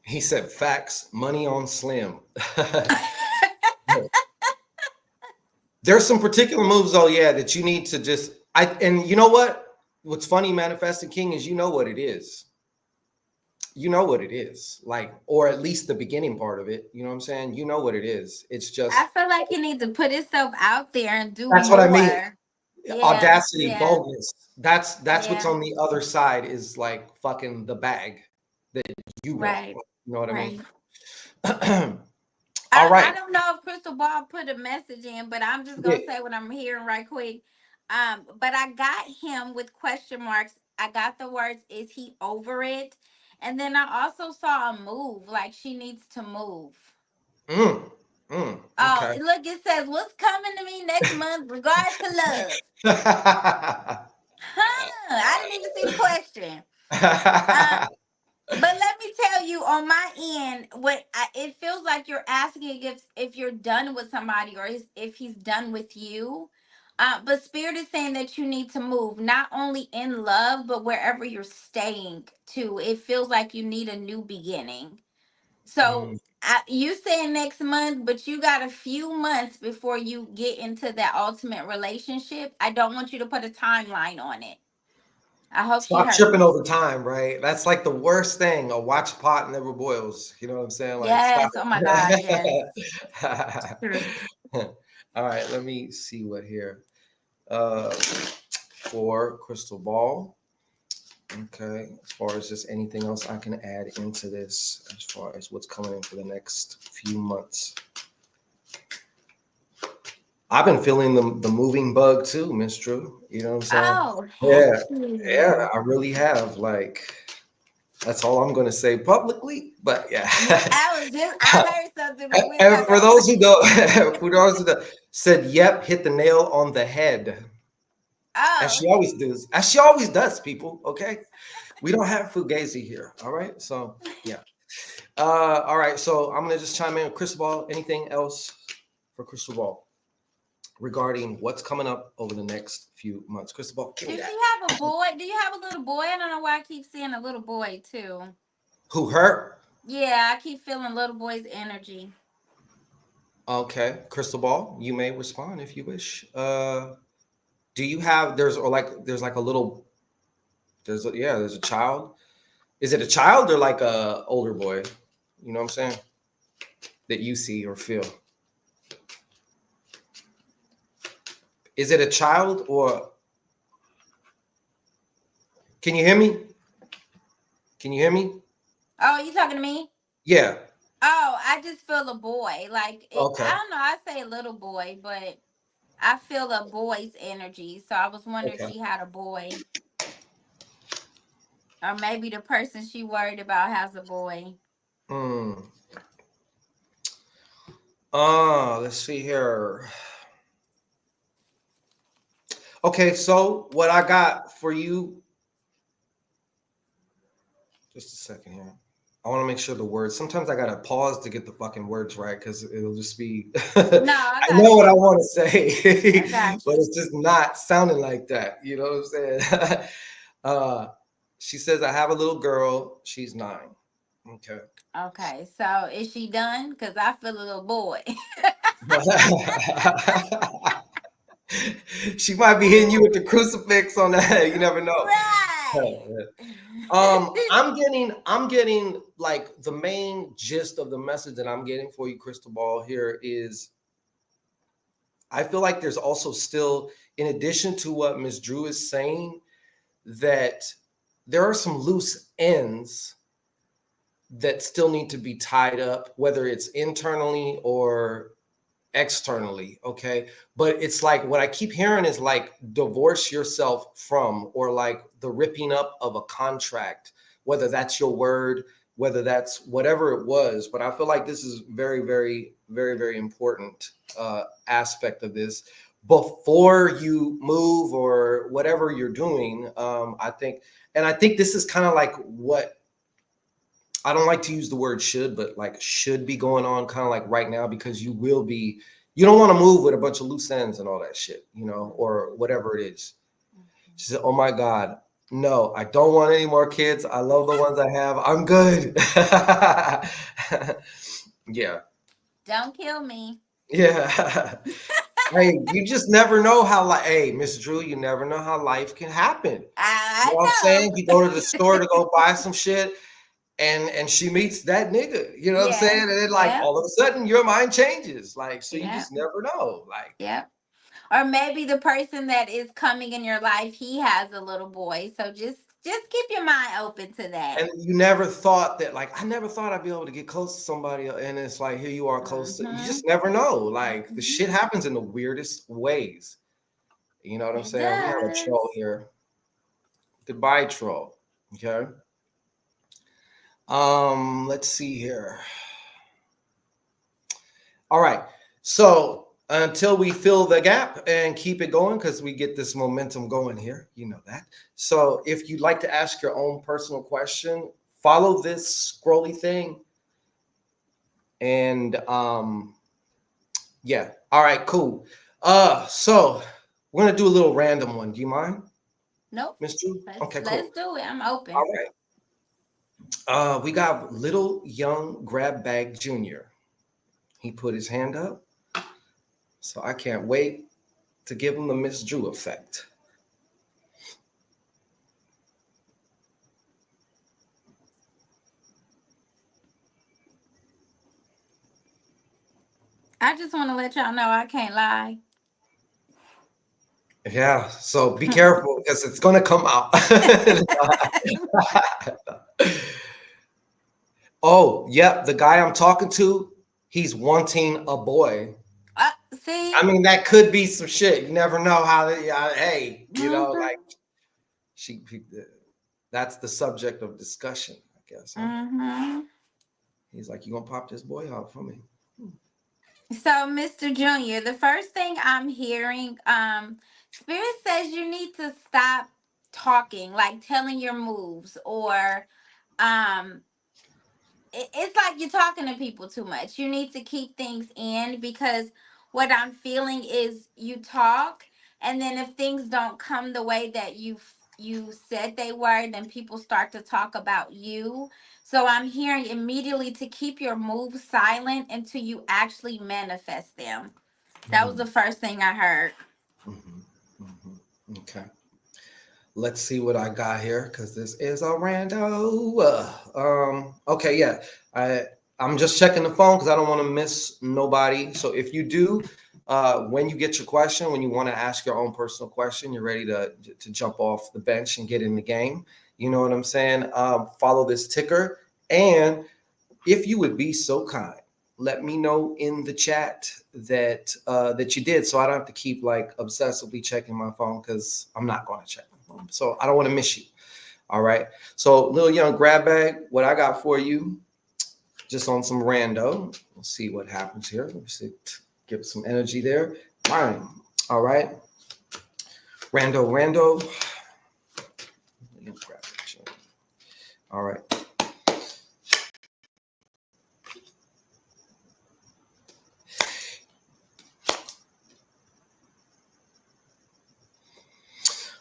S1: He said facts, money on Slim. There's some particular moves, oh yeah, that you need to just and you know what? What's funny, Manifesting King, is you know what it is. You know what it is. Like, or at least the beginning part of it. You know what I'm saying? You know what it is. It's
S2: I
S1: just
S2: feel like you need to put yourself out there and do
S1: that's what I mean.
S2: more. Yeah.
S1: Audacity,
S2: Yeah.
S1: boldness. That's what's
S2: Yeah.
S1: on the other side is like fucking the bag that you want.
S2: Right.
S1: You know what I mean?
S2: Right.
S1: All
S2: I
S1: right.
S2: don't know if Crystal Ball put a message in, but I'm just
S1: Yeah.
S2: gonna say what I'm hearing right quick. But I got him with question marks. I got the words, is he over it? And then I also saw a move, like she needs to move.
S1: Mm,
S2: Oh,
S1: okay.
S2: look, it says, what's coming to me next month, regards to love. Huh. I didn't even see the question. Um, But let me tell you, on my end, it feels like you're asking if you're done with somebody or if he's done with you. But Spirit is saying that you need to move, not only in love, but wherever you're staying too. It feels like you need a new beginning. So
S1: Mm,
S2: you saying next month, but you got a few months before you get into that ultimate relationship. I don't want you to put a timeline on it. I hope she
S1: Stop
S2: heard
S1: tripping
S2: me.
S1: over time, right? That's like the worst thing. A watch pot never boils. You know what I'm saying? Like, stop
S2: Yes. Oh my God. Yes.
S1: it.
S2: True.
S1: All right, let me see what here. Uh, for crystal ball. Okay, as far as just anything else I can add into this, as far as what's coming in for the next few months. I've been feeling the moving bug too, Miss Drew. You know what I'm saying?
S2: Oh, have
S1: Yeah, yeah,
S2: you?
S1: I really have. Like, that's all I'm going to say publicly. But yeah.
S2: I heard something, but we're
S1: And
S2: not
S1: for
S2: gonna.
S1: those who don't, for those who don't, said, "Yep, hit the nail on the head," as
S2: Oh,
S1: she always does. As she always does, people. Okay, we don't have fugazi here. All right, so yeah. All right, so I'm gonna just chime in. Crystal ball. Anything else for crystal ball regarding what's coming up over the next few months? Crystal ball, give me
S2: do she
S1: that.
S2: have a boy? Do you have a little boy? I don't know why I keep seeing a little boy too.
S1: Who hurt?
S2: Yeah, I keep feeling little boy's energy.
S1: Okay, crystal ball. You may respond if you wish. Do you have there's like a little there's a child. Is it a child or like a older boy? You know what I'm saying? That you see or feel. Is it a child or can you hear me? Can you hear me?
S2: Oh, you talking to me?
S1: Yeah.
S2: Oh, I just feel a boy. Like I
S1: Okay.
S2: don't know. I say little boy, but I feel a boy's energy. So I was wondering if
S1: Okay.
S2: she had a boy, or maybe the person she worried about has a boy.
S1: Hmm. Let's see here. Okay, so what I got for you, just a second here. I want to make sure the words. Sometimes I gotta pause to get the fucking words right because it'll just be.
S2: No, I
S1: I know
S2: got
S1: what I
S2: you.
S1: want to say,
S2: I got
S1: but
S2: you.
S1: it's just not sounding like that. You know what I'm saying? uh, she says I have a little girl. She's 9. Okay.
S2: Okay, so is she done? Cause I feel a little boy.
S1: She might be hitting you with the crucifix on the head. You never know.
S2: Right.
S1: I'm getting like the main gist of the message that I'm getting for you, Crystal Ball, here is I feel like there's also still, in addition to what Miss Drew is saying, that there are some loose ends that still need to be tied up, whether it's internally or externally. Okay. But it's like what I keep hearing is like divorce yourself from, or like the ripping up of a contract, whether that's your word, whether that's whatever it was. But I feel like this is very, very, very, very important aspect of this before you move or whatever you're doing. I think this is kind of like what I don't like to use the word should, but like should be going on kind of like right now, because you don't want to move with a bunch of loose ends and all that shit, or whatever it is. She said, "Oh my God, no, I don't want any more kids. I love the ones I have. I'm good." Yeah.
S2: Don't kill me.
S1: Yeah. Hey, you just never know how, like, hey, Miss Drew, you never know how life can happen. You know what I'm
S2: I
S1: saying? You go to the store to go buy some shit, and she meets that nigga, you know what I'm saying?
S2: Yes.
S1: And then like
S2: Yep.
S1: all of a sudden your mind changes. Like, so you
S2: Yep.
S1: just never know. Like,
S2: Yep. Or maybe the person that is coming in your life, he has a little boy. So just keep your mind open to that.
S1: and you never thought that, like, I never thought I'd be able to get close to somebody. And it's like, here you are close to, you
S2: Mm-hmm.
S1: just never know. Like, the shit
S2: Mm-hmm.
S1: happens in the weirdest ways. You know what I'm
S2: It
S1: saying? We have a troll
S2: does.
S1: here. Goodbye, troll. Okay. Let's see here. All right. So until we fill the gap and keep it going, because we get this momentum going here, you know that. So if you'd like to ask your own personal question, follow this scrolly thing. And yeah. All right, cool. So we're gonna do a little random one. Do you mind,
S2: Nope.
S1: Miss Drew? Okay,
S2: Let's
S1: cool.
S2: do it. I'm
S1: All
S2: open.
S1: right. We got Little Young Grab Bag Jr. He put his hand up. So I can't wait to give him the Miss Drew effect.
S2: I just want to let y'all know I can't lie.
S1: Yeah, so be careful because it's gonna come out. Oh, yep, the guy I'm talking to, he's wanting a boy.
S2: See?
S1: I mean, that could be some shit. You never know how they, hey,
S2: Mm-hmm.
S1: like she, that's the subject of discussion, I guess, huh?
S2: Mm-hmm.
S1: He's like, you gonna pop this boy out for me?
S2: So, Mr. Junior, the first thing I'm hearing, Spirit says you need to stop talking, like telling your moves, or um, it's like you're talking to people too much. You need to keep things in because what I'm feeling is you talk, and then if things don't come the way that you said they were, then people start to talk about you. So I'm hearing immediately to keep your moves silent until you actually manifest them. That was
S1: Mm-hmm,
S2: the first thing I heard.
S1: mm-hmm, mm-hmm. Okay. Let's see what I got here because this is a rando. Okay, yeah. I'm just checking the phone because I don't want to miss nobody. So if you do, when you get your question, when you want to ask your own personal question, you're ready to jump off the bench and get in the game. You know what I'm saying? Follow this ticker, and if you would be so kind, let me know in the chat that you did, so I don't have to keep like obsessively checking my phone because I'm not going to check my phone. So I don't want to miss you. All right. So Lil Young grab bag, what I got for you, just on some rando. We'll see what happens here. Let's see, give it some energy there. Fine. All right. Rando. All right.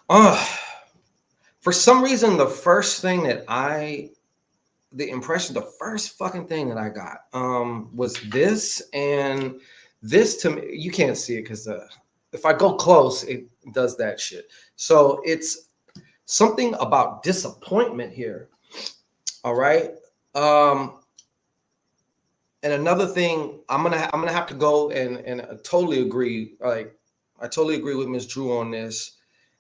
S1: Uh, for some reason, the first fucking thing that I got was this, and this to me, you can't see it because if I go close, it does that shit. So it's something about disappointment here. All right. Um, and another thing, I'm gonna have to go and totally agree. Like I totally agree with Miss Drew on this,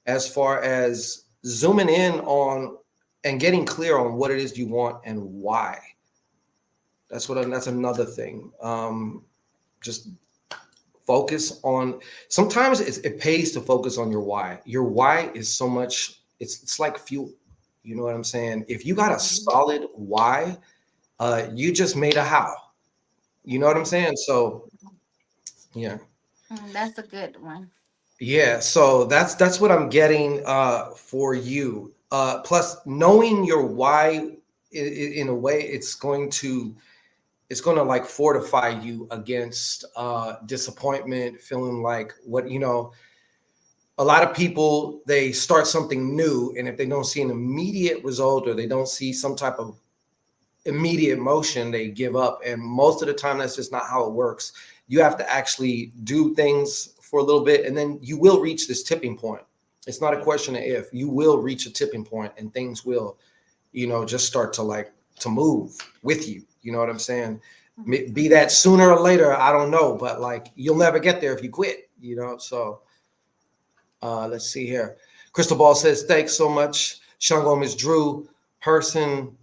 S1: as far as zooming in on and getting clear on what it is you want and why. That's another thing. Just focus on. Sometimes it pays to focus on your why. Your why is so much. It's like fuel. You know what I'm saying? If you got a solid why, you just made a how. You know what I'm saying? So yeah.
S2: That's a good one.
S1: Yeah, so that's what I'm getting for you. Plus, knowing your why in a way, it's going to like fortify you against disappointment, feeling like what you know. A lot of people, they start something new, and if they don't see an immediate result or they don't see some type of immediate motion, they give up. And most of the time, that's just not how it works. You have to actually do things for a little bit, and then you will reach this tipping point. It's not a question of if. You will reach a tipping point, and things will, just start to move with you. You know what I'm saying? Be that sooner or later, I don't know, but like you'll never get there if you quit. So let's see here. Crystal Ball says, thanks so much. Sean Gomez Drew, person,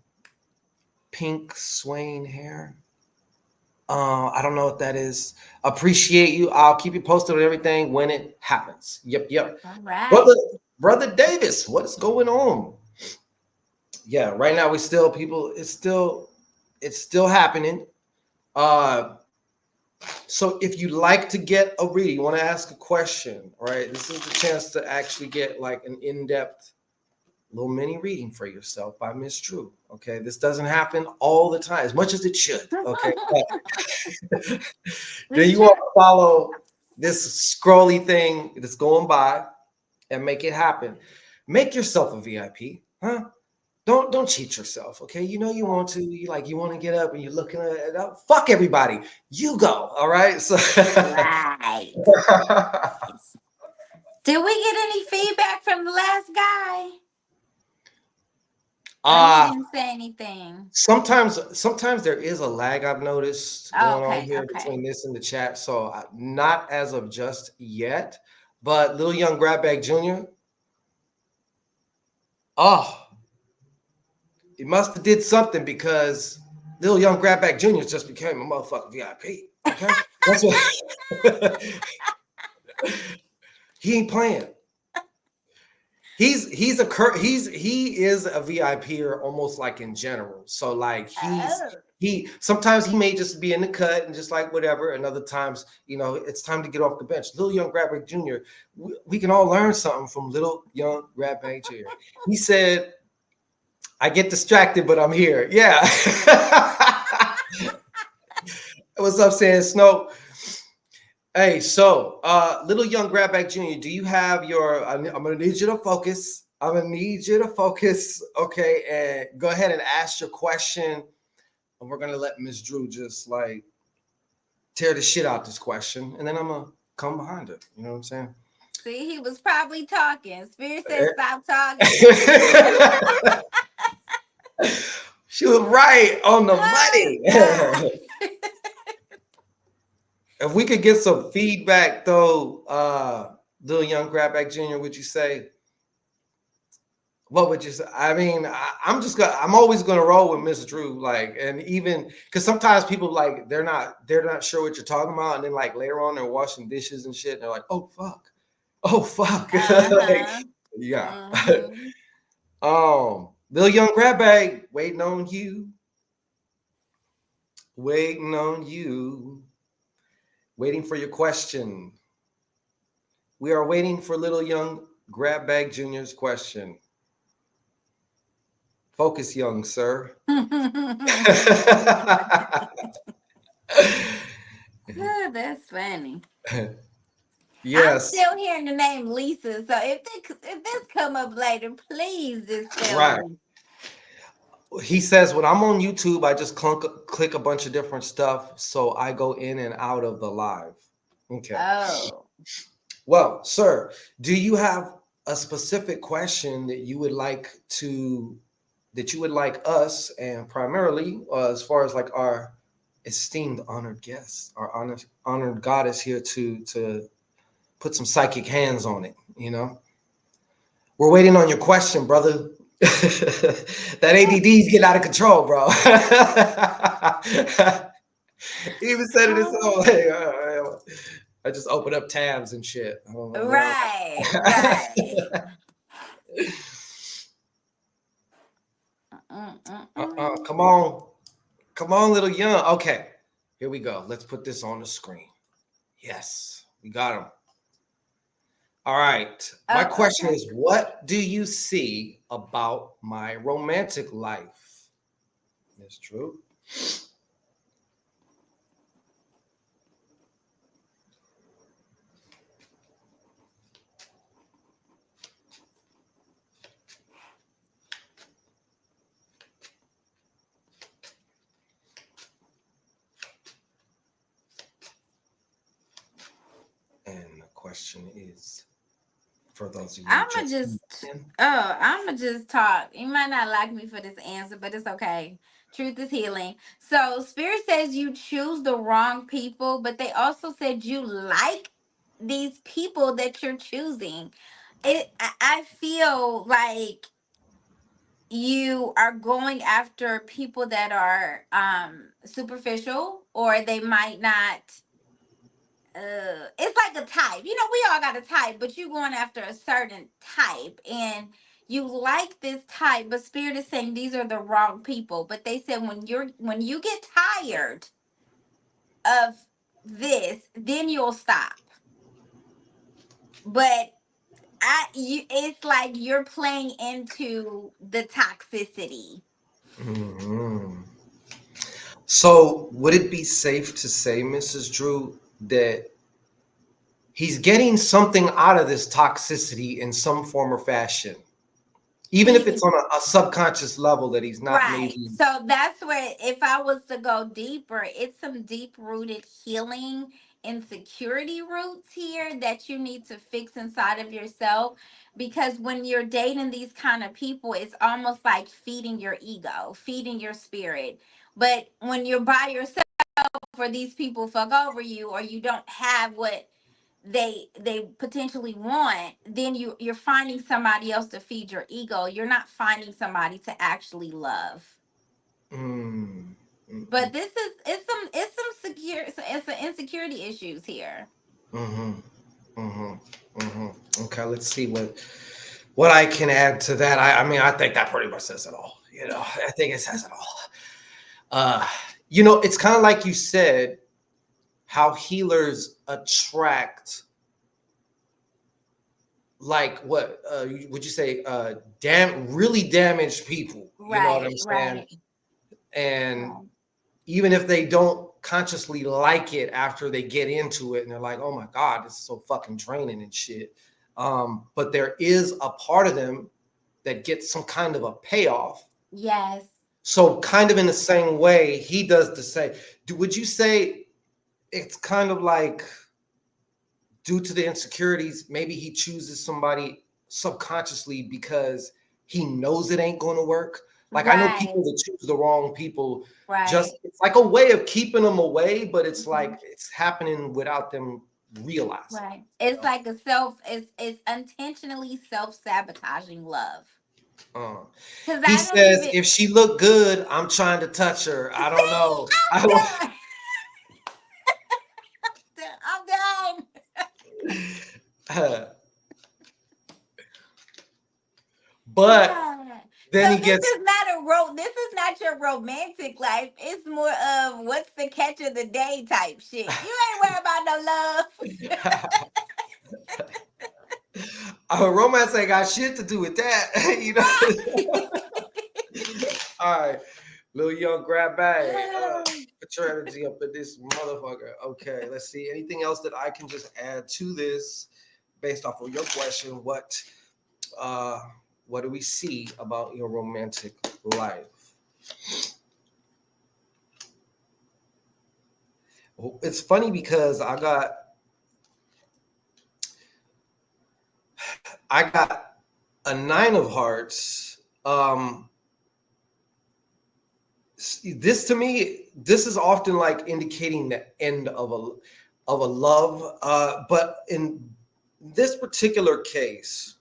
S1: pink Swain hair. I don't know what that is. Appreciate you. I'll keep you posted on everything when it happens. Yep.
S2: All right.
S1: Brother Davis, what's going on? Yeah, right now it's still happening. Uh so if you like to get a reading, you want to ask a question, right? This is the chance to actually get like an in-depth little mini reading for yourself by Miss Drew. Okay, this doesn't happen all the time, as much as it should. Okay, then
S2: We
S1: you want
S2: try.
S1: to follow this scrolly thing that's going by and make it happen. Make yourself a VIP, huh? Don't cheat yourself, okay? You know you want to. You want to get up and you're looking at it. Fuck everybody. You go, all right? So.
S2: Right. Did we get any feedback from the last guy? Or he
S1: Uh
S2: didn't say anything?
S1: sometimes there is a lag I've noticed
S2: Oh,
S1: going on
S2: okay,
S1: here
S2: okay.
S1: between this and the chat. So not as of just yet, but Little Young Grabbag Jr. Oh, he must have did something because Little Young Grabbag Jr. just became a motherfucking VIP. Okay, that's what he ain't playing. He is a VIPer almost like in general. So like
S2: Oh.
S1: he sometimes he may just be in the cut and just like whatever, and other times, you know, it's time to get off the bench. Little Young Grabbank Jr. We can all learn something from Little Young Grabbank Jr. He said, "I get distracted, but I'm here." Yeah. What's up, Sand Snow? Hey, so Little Young Grabback Jr., do you have your I'm gonna need you to focus. I'm gonna need you to focus. Okay, and go ahead and ask your question. And we're gonna let Miss Drew just like tear the shit out this question, and then I'm gonna come behind her. You know what I'm saying?
S2: See, he was probably talking. Spirit said, "Stop talking."
S1: She was right on the
S2: Oh,
S1: money.
S2: God.
S1: If we could get some feedback though, Little Young Grabback Jr., would you say? What would you say? I mean, I'm always gonna roll with Miss Drew, like, and even because sometimes people like they're not sure what you're talking about, and then like later on they're washing dishes and shit, and they're like, oh fuck, like,
S2: Uh-huh.
S1: yeah.
S2: Mm-hmm.
S1: Little Young Crab Bag, waiting on you, waiting for your question. We are waiting for Little Young Grab Bag Jr.'s question. Focus, young sir.
S2: Oh, that's funny. I'm
S1: Yes,
S2: still hearing the name Lisa, so if this come up later, please just tell
S1: right.
S2: me.
S1: He says, when I'm on YouTube, I just click a bunch of different stuff. So I go in and out of the live. Okay.
S2: Oh.
S1: Well, sir, do you have a specific question that you would like us, and primarily as far as like our esteemed honored guests, our honored goddess here to put some psychic hands on it, you know? We're waiting on your question, brother. That ADD's getting out of control, bro. He even said it his own. I just open up tabs and shit. I don't know what
S2: Right, right.
S1: Come on. Come on, Little Young. Okay, here we go. Let's put this on the screen. Yes, we got him. All right. My
S2: Oh,
S1: question
S2: okay.
S1: is, what do you see about my romantic life? That's true. And the question is, for those of you
S2: I'ma
S1: just
S2: just
S1: in,
S2: I'ma just talk. You might not like me for this answer, but it's okay. Truth is healing. So Spirit says you choose the wrong people, but they also said you like these people that you're choosing. I feel like you are going after people that are superficial, or they might not it's like a type. You know, we all got a type, but you going after a certain type, and you like this type, but Spirit is saying these are the wrong people. But they said when you get tired of this, then you'll stop. But it's like you're playing into the toxicity.
S1: Mhm. So would it be safe to say, Mrs. Drew, that he's getting something out of this toxicity in some form or fashion, even if it's
S2: He
S1: on a subconscious level that he's not
S2: Right.
S1: maybe.
S2: So that's where, if I was to go deeper, it's some deep rooted healing insecurity roots here that you need to fix inside of yourself, because when you're dating these kind of people, it's almost like feeding your ego, feeding your spirit. But when you're by yourself, or these people fuck over you, or you don't have what they potentially want, then you're finding somebody else to feed your ego. You're not finding somebody to actually love.
S1: Mm.
S2: But this is it's some insecurity issues here.
S1: Mm-hmm. Mm-hmm. Mm-hmm. Okay, let's see what I can add to that. I mean, I think that pretty much says it all. You know, I think it says it all. You know, it's kind of like you said, how healers attract, like, what would you say, really damaged people. You know what I'm
S2: Right,
S1: saying?
S2: right,
S1: And
S2: right.
S1: even if they don't consciously like it after they get into it and they're like, oh my God, this is so fucking draining and shit. But there is a part of them that gets some kind of a payoff.
S2: Yes.
S1: So kind of in the same way, he does the same. Would you say it's kind of like, due to the insecurities, maybe he chooses somebody subconsciously because he knows it ain't going to work? Like, I know
S2: Right,
S1: people that choose the wrong people. Just,
S2: right.
S1: it's like a way of keeping them away, but it's
S2: Mhm.
S1: like it's happening without them realizing.
S2: Right. It's like a it's intentionally self-sabotaging love.
S1: Uh,
S2: Cause
S1: he
S2: I don't
S1: says,
S2: even
S1: if she looked good, I'm trying to touch her. I don't
S2: see.
S1: know. I don't.
S2: I'm done. I'm done.
S1: But
S2: Yeah. So
S1: then he
S2: this
S1: gets,
S2: is not this is not your romantic life. It's more of what's the catch of the day type shit. You ain't worried about no love.
S1: romance ain't got shit to do with that. You know. All right. Little young grab bag. Put your energy up in this motherfucker. Okay, let's see. Anything else that I can just add to this based off of your question? Uh what do we see about your romantic life? Well, it's funny because I got a 9 of hearts. This to me, this is often like indicating the end of a love. But in this particular case,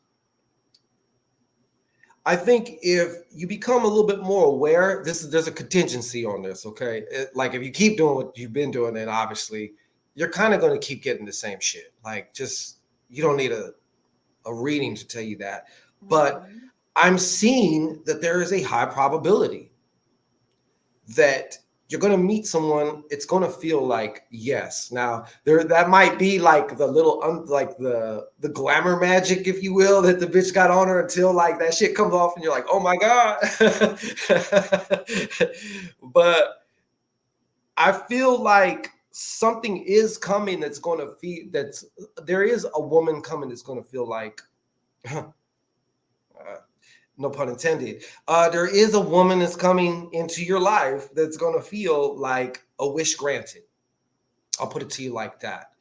S1: I think if you become a little bit more aware, there's a contingency on this. Okay, like if you keep doing what you've been doing, then obviously you're kind of going to keep getting the same shit. Like, just, you don't need a reading to tell you that. But
S2: Mhm.
S1: I'm seeing that there is a high probability that you're going to meet someone, it's going to feel like yes. Now there, that might be like the little like the glamour magic, if you will, that the bitch got on her, until like that shit comes off and you're like, oh my God. But I feel like something is coming that's going to feel, that's, there is a woman coming that's going to feel like no pun intended. There is a woman that's coming into your life that's going to feel like a wish granted. I'll put it to you like that.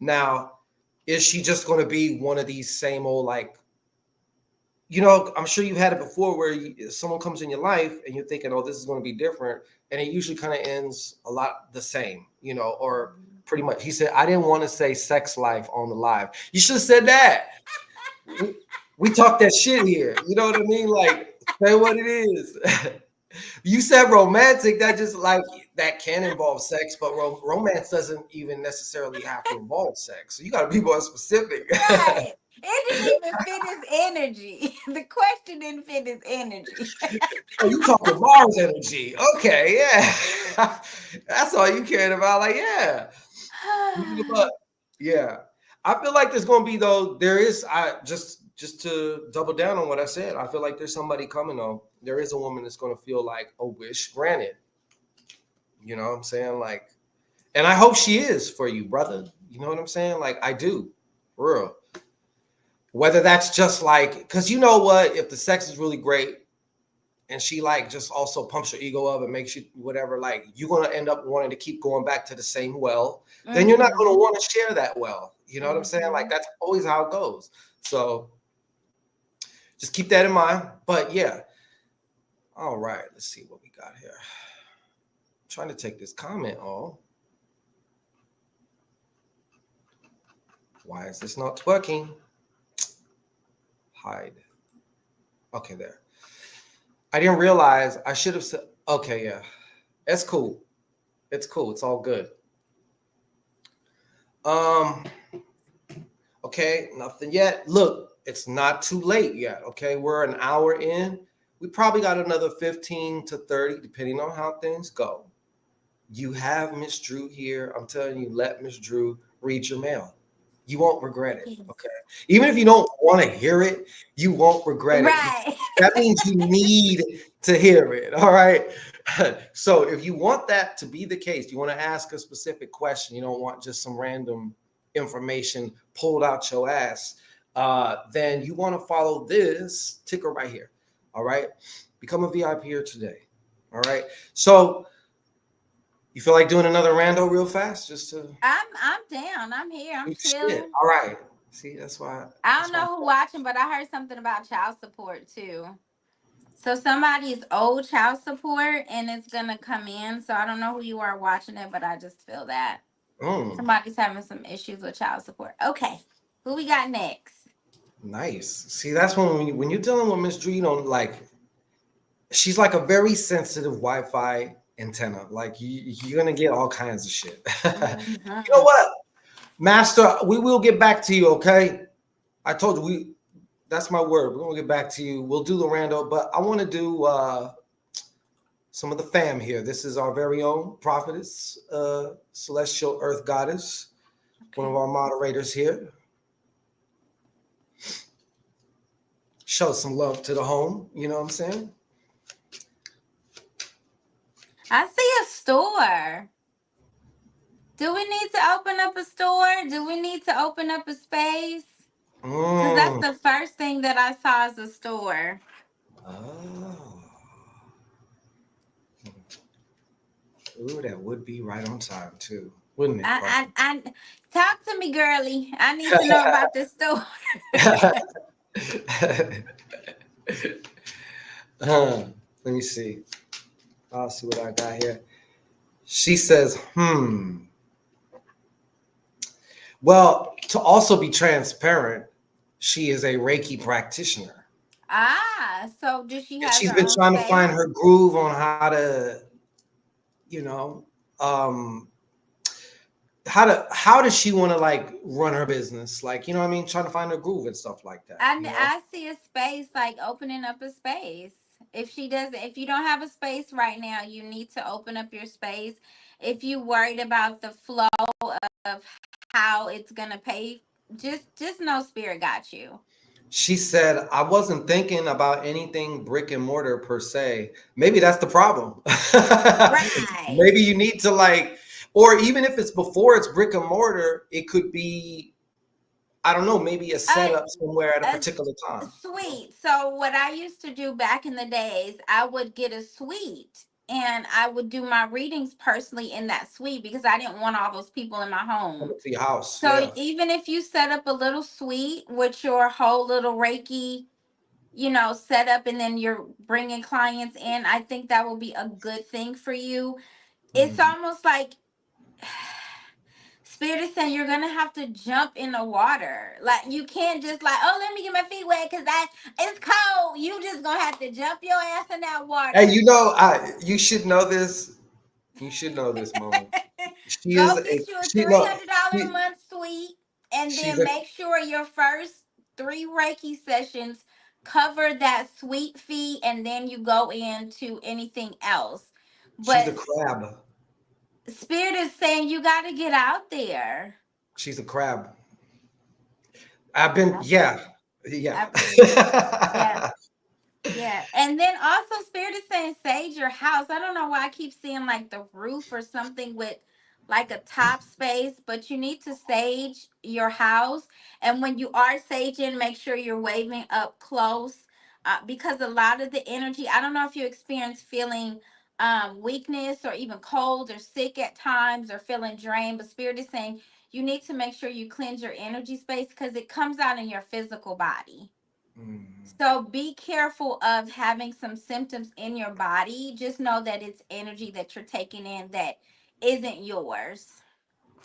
S1: Now, is she just going to be one of these same old, like, you know, I'm sure you've had it before where someone comes in your life and you're thinking, oh, this is going to be different. And it usually kind of ends a lot the same, you know, or pretty much. He said, I didn't want to say sex life on the live. You should have said that. We talk that shit here. You know what I mean? Like, say what it is. You said romantic. That just like, that can involve sex, but romance doesn't even necessarily have to involve sex. So you got to be more specific.
S2: Right. It didn't even fit his energy. The question didn't fit his energy.
S1: Oh, you talking Mars energy? Okay, yeah. That's all you cared about. Like, yeah. But yeah, I feel like there's gonna be, though. There is. I just to double down on what I said. I feel like there's somebody coming. Though there is a woman that's gonna feel like a wish granted. You know what I'm saying? Like, and I hope she is for you, brother. You know what I'm saying? Like, I do, for real. Whether that's just like, because you know what, if the sex is really great, and she like just also pumps your ego up and makes you whatever, like you're gonna end up wanting to keep going back to the same well, then you're not gonna
S2: Mm-hmm.
S1: want to share that well. You know what I'm saying? Like
S2: Mm-hmm.
S1: that's always how it goes. So just keep that in mind. But yeah. All right, let's see what we got here. I'm trying to take this comment off. Why is this not working? Hide. Okay, there. I didn't realize I should have said, okay, yeah. It's cool. It's cool. It's all good. Um, okay, nothing yet. Look, it's not too late yet. Okay, we're an hour in. We probably got another 15 to 30, depending on how things go. You have Miss Drew here. I'm telling you, let Miss Drew read your mail. You won't regret it.
S2: Yes.
S1: Okay. Even if you don't want to hear it, you won't regret it.
S2: Right.
S1: That means you need to hear it. All right. So if you want that to be the case, you want to ask a specific question, you don't want just some random information pulled out your ass, then you want to follow this ticker right here. All right. Become a VIP here today. All right. So you feel like doing another rando real fast, just to
S2: I'm down. I'm here. I'm
S1: shit.
S2: chilling.
S1: All right. See, that's why.
S2: I
S1: That's
S2: don't
S1: why.
S2: know who watching, but I heard something about child support too. So somebody's old child support and it's gonna come in. So I don't know who you are watching it, but I just feel that
S1: Mm,
S2: somebody's having some issues with child support. Okay, who we got next?
S1: nice. See, that's when you're dealing with Miss Drew, you don't like. She's like a very sensitive Wi-Fi antenna. Like you're gonna get all kinds of shit. You know
S2: Mhm.
S1: what, Master? We will get back to you. Okay. I told you we. That's my word. We're gonna get back to you. We'll do the rando, but I want to do some of the fam here. This is our very own prophetess, celestial earth goddess, one of
S2: Okay.
S1: our moderators here. Show some love to the home. You know what I'm saying?
S2: I see a store. Do we need to open up a store? Do we need to open up a space? Because that's
S1: Mm.
S2: the first thing that I saw as a store.
S1: Oh. Ooh, that would be right on time too, wouldn't it,
S2: I talk to me, girly. I need to know about this store.
S1: Let me see. I'll see what I got here. She says, Well, to also be transparent, she is a Reiki practitioner.
S2: So does she
S1: And
S2: has
S1: she's
S2: her
S1: been
S2: own
S1: trying to find
S2: space?
S1: her groove on how to, you know, um, how does she want to like run her business? Like, you know what I mean? Trying to find her groove and stuff like that, you know?
S2: I see a space like opening up a space. If you don't have a space right now, you need to open up your space. If you worried about the flow of how it's gonna pay, just know spirit got you.
S1: She said, I wasn't thinking about anything brick and mortar per se. Maybe that's the problem.
S2: Right.
S1: Maybe you need to like, or even if it's before it's brick and mortar, it could be, I don't know, maybe a
S2: Uh,
S1: setup somewhere at a
S2: a
S1: particular time.
S2: Sweet. So what I used to do back in the days, I would get a suite and I would do my readings personally in that suite because I didn't want all those people in my home.
S1: Coming to your house.
S2: So
S1: Yeah.
S2: even if you set up a little suite with your whole little Reiki, set up and then you're bringing clients in, I think that will be a good thing for you. It's
S1: Mm.
S2: almost like Spirit is saying you're gonna have to jump in the water. Like you can't just like, oh, let me get my feet wet because it's cold. You just gonna have to jump your ass in that
S1: Hey,
S2: water.
S1: you should know this. You should know this, Mama. She is
S2: Go
S1: a
S2: get you a
S1: she look.
S2: $300 a
S1: She,
S2: month suite, and
S1: she's
S2: then
S1: a
S2: make sure your first 3 Reiki sessions cover that suite fee, and then you go into anything else.
S1: she's a
S2: But
S1: crab.
S2: Spirit is saying you got to get out there.
S1: She's a crab. I've been
S2: I
S1: yeah.
S2: believe it.
S1: Yeah.
S2: I believe it. Yeah. Yeah. And then also Spirit is saying sage your house. I don't know why I keep seeing like the roof or something with like a top space, but you need to sage your house. And when you are saging, make sure you're waving up close. because a lot of the energy, I don't know if you experience feeling weakness or even cold or sick at times or feeling drained, but spirit is saying you need to make sure you cleanse your energy space because it comes out in your physical body.
S1: Mm,
S2: So be careful of having some symptoms in your body. Just know that it's energy that you're taking in that isn't yours.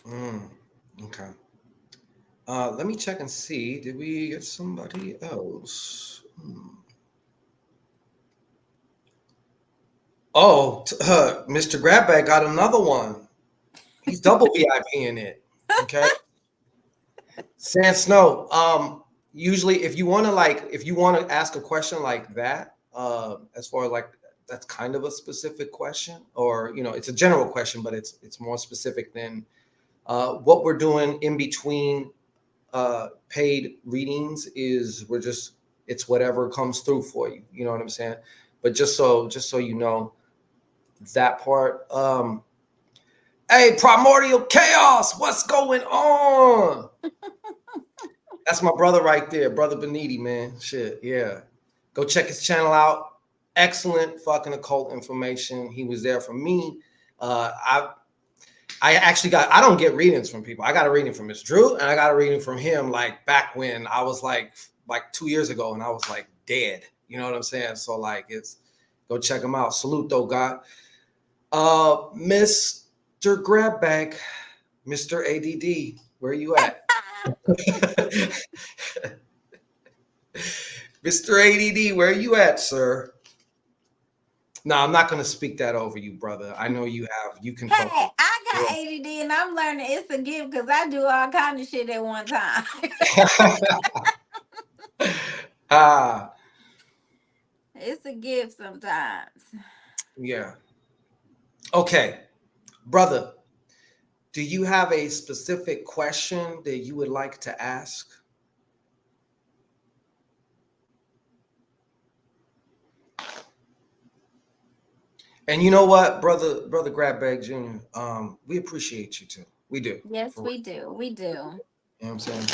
S1: mm, okay. Let me check and see. Did we get somebody else? Oh, Mr. Grabbag got another one. He's double VIP in it. Okay. Sand Snow. Usually if you want to ask a question like that, as far as like that's kind of a specific question, or it's a general question, but it's more specific than what we're doing in between paid readings is it's whatever comes through for you. You know what I'm saying? But just so you know that part. Hey, Primordial Chaos, what's going on? That's my brother right there, brother Beniti, man. Shit, yeah. Go check his channel out. Excellent fucking occult information. He was there for me. I actually I don't get readings from people. I got a reading from Miss Drew, and I got a reading from him like back when I was like 2 years ago, and I was like dead. You know what I'm saying? So like go check him out. Salute though, God. Mr. Grabbag, Mr. ADD, where you at? Mr. ADD, where you at, sir? No, I'm not gonna speak that over you, brother. I know you can
S2: Hey,
S1: focus.
S2: I got
S1: Yeah.
S2: ADD and I'm learning it's a gift because I do all kind of shit at one time.
S1: Ah,
S2: It's a gift sometimes.
S1: yeah. Okay, brother, do you have a specific question that you would like to ask? And you know what, brother Grabbag Jr., we appreciate you too. We do.
S2: Yes,
S1: For real.
S2: we do. We do.
S1: You know what I'm saying?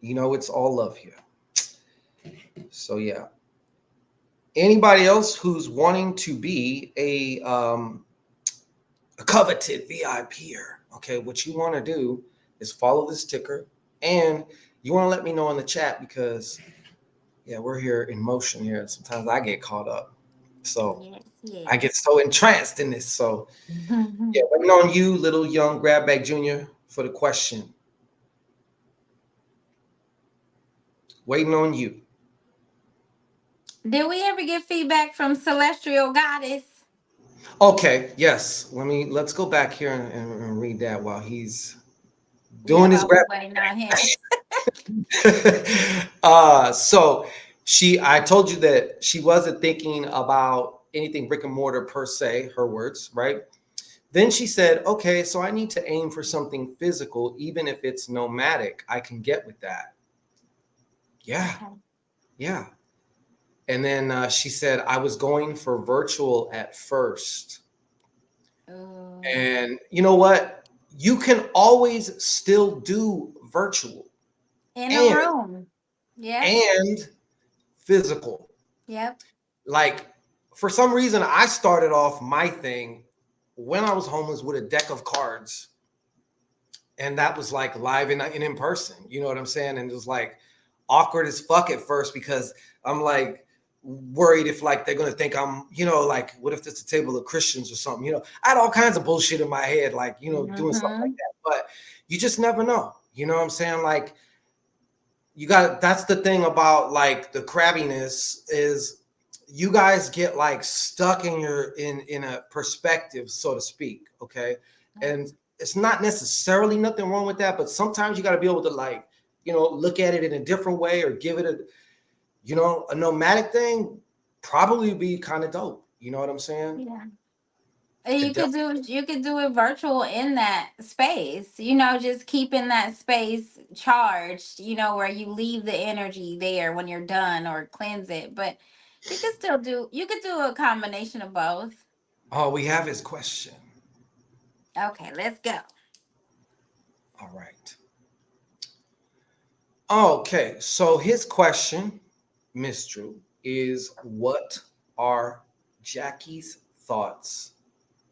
S1: It's all love here. So yeah. Anybody else who's wanting to be a coveted VIPer, okay, what you want to do is follow this ticker, and you want to let me know in the chat because yeah, we're here in motion here. Sometimes I get caught up. So
S2: Yes,
S1: I get
S2: yes.
S1: so entranced in this. So yeah, waiting on you, little young Grabbag Jr., for the question. Waiting on you.
S2: Did we ever get feedback from Celestial Goddess?
S1: Okay, yes. Let's go back here and read that while he's
S2: Yeah,
S1: doing his
S2: while we
S1: grab.
S2: waiting on him.
S1: So I told you that she wasn't thinking about anything brick and mortar per se, her words, right? Then she said, okay, so I need to aim for something physical, even if it's nomadic. I can get with that. Yeah,
S2: Okay.
S1: yeah. And then she said, I was going for virtual at first. And you know what? You can always still do virtual
S2: In a
S1: and
S2: room. Yep.
S1: and physical.
S2: Yep.
S1: Like for some reason, I started off my thing when I was homeless with a deck of cards, and that was like live and in person. You know what I'm saying? And it was like awkward as fuck at first because I'm like worried if like they're gonna think I'm, like what if it's a table of Christians or something? I had all kinds of bullshit in my head, like doing stuff like
S2: Mm-hmm.
S1: that. But you just never know. You know what I'm saying? Like that's the thing about like the crabbiness is you guys get like stuck in a perspective, so to speak. Okay. And it's not necessarily nothing wrong with that, but sometimes you got to be able to like, look at it in a different way or give it a nomadic thing probably be kind of dope. You know what I'm saying?
S2: Yeah. And
S1: It
S2: you could do it virtual in that space, just keeping that space charged, where you leave the energy there when you're done or cleanse it. But you could do a combination of both.
S1: all we have is question.
S2: Okay, let's go.
S1: All right. Okay, so his question, Miss Drew, is what are Jackie's thoughts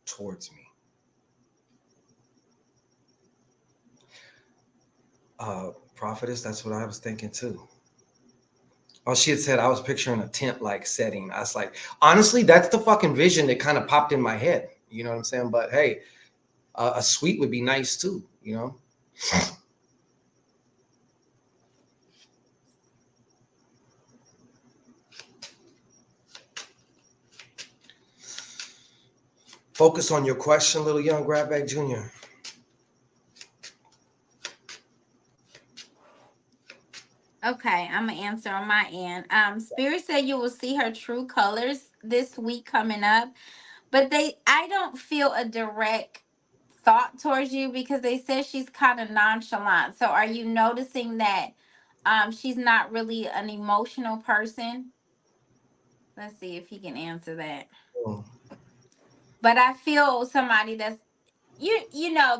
S1: towards me? Prophetess, that's what I was thinking too. Oh, she had said I was picturing a tent-like setting. I was like, honestly, that's the fucking vision that kind of popped in my head. You know what I'm saying? But hey, a suite would be nice too. You know. Focus on your question, little young Grabback Jr.
S2: Okay, I'm gonna answer on my end. Spirit said you will see her true colors this week coming up, but I don't feel a direct thought towards you because they said she's kind of nonchalant. So are you noticing that she's not really an emotional person? Let's see if he can answer that.
S1: Mm.
S2: But I feel somebody that's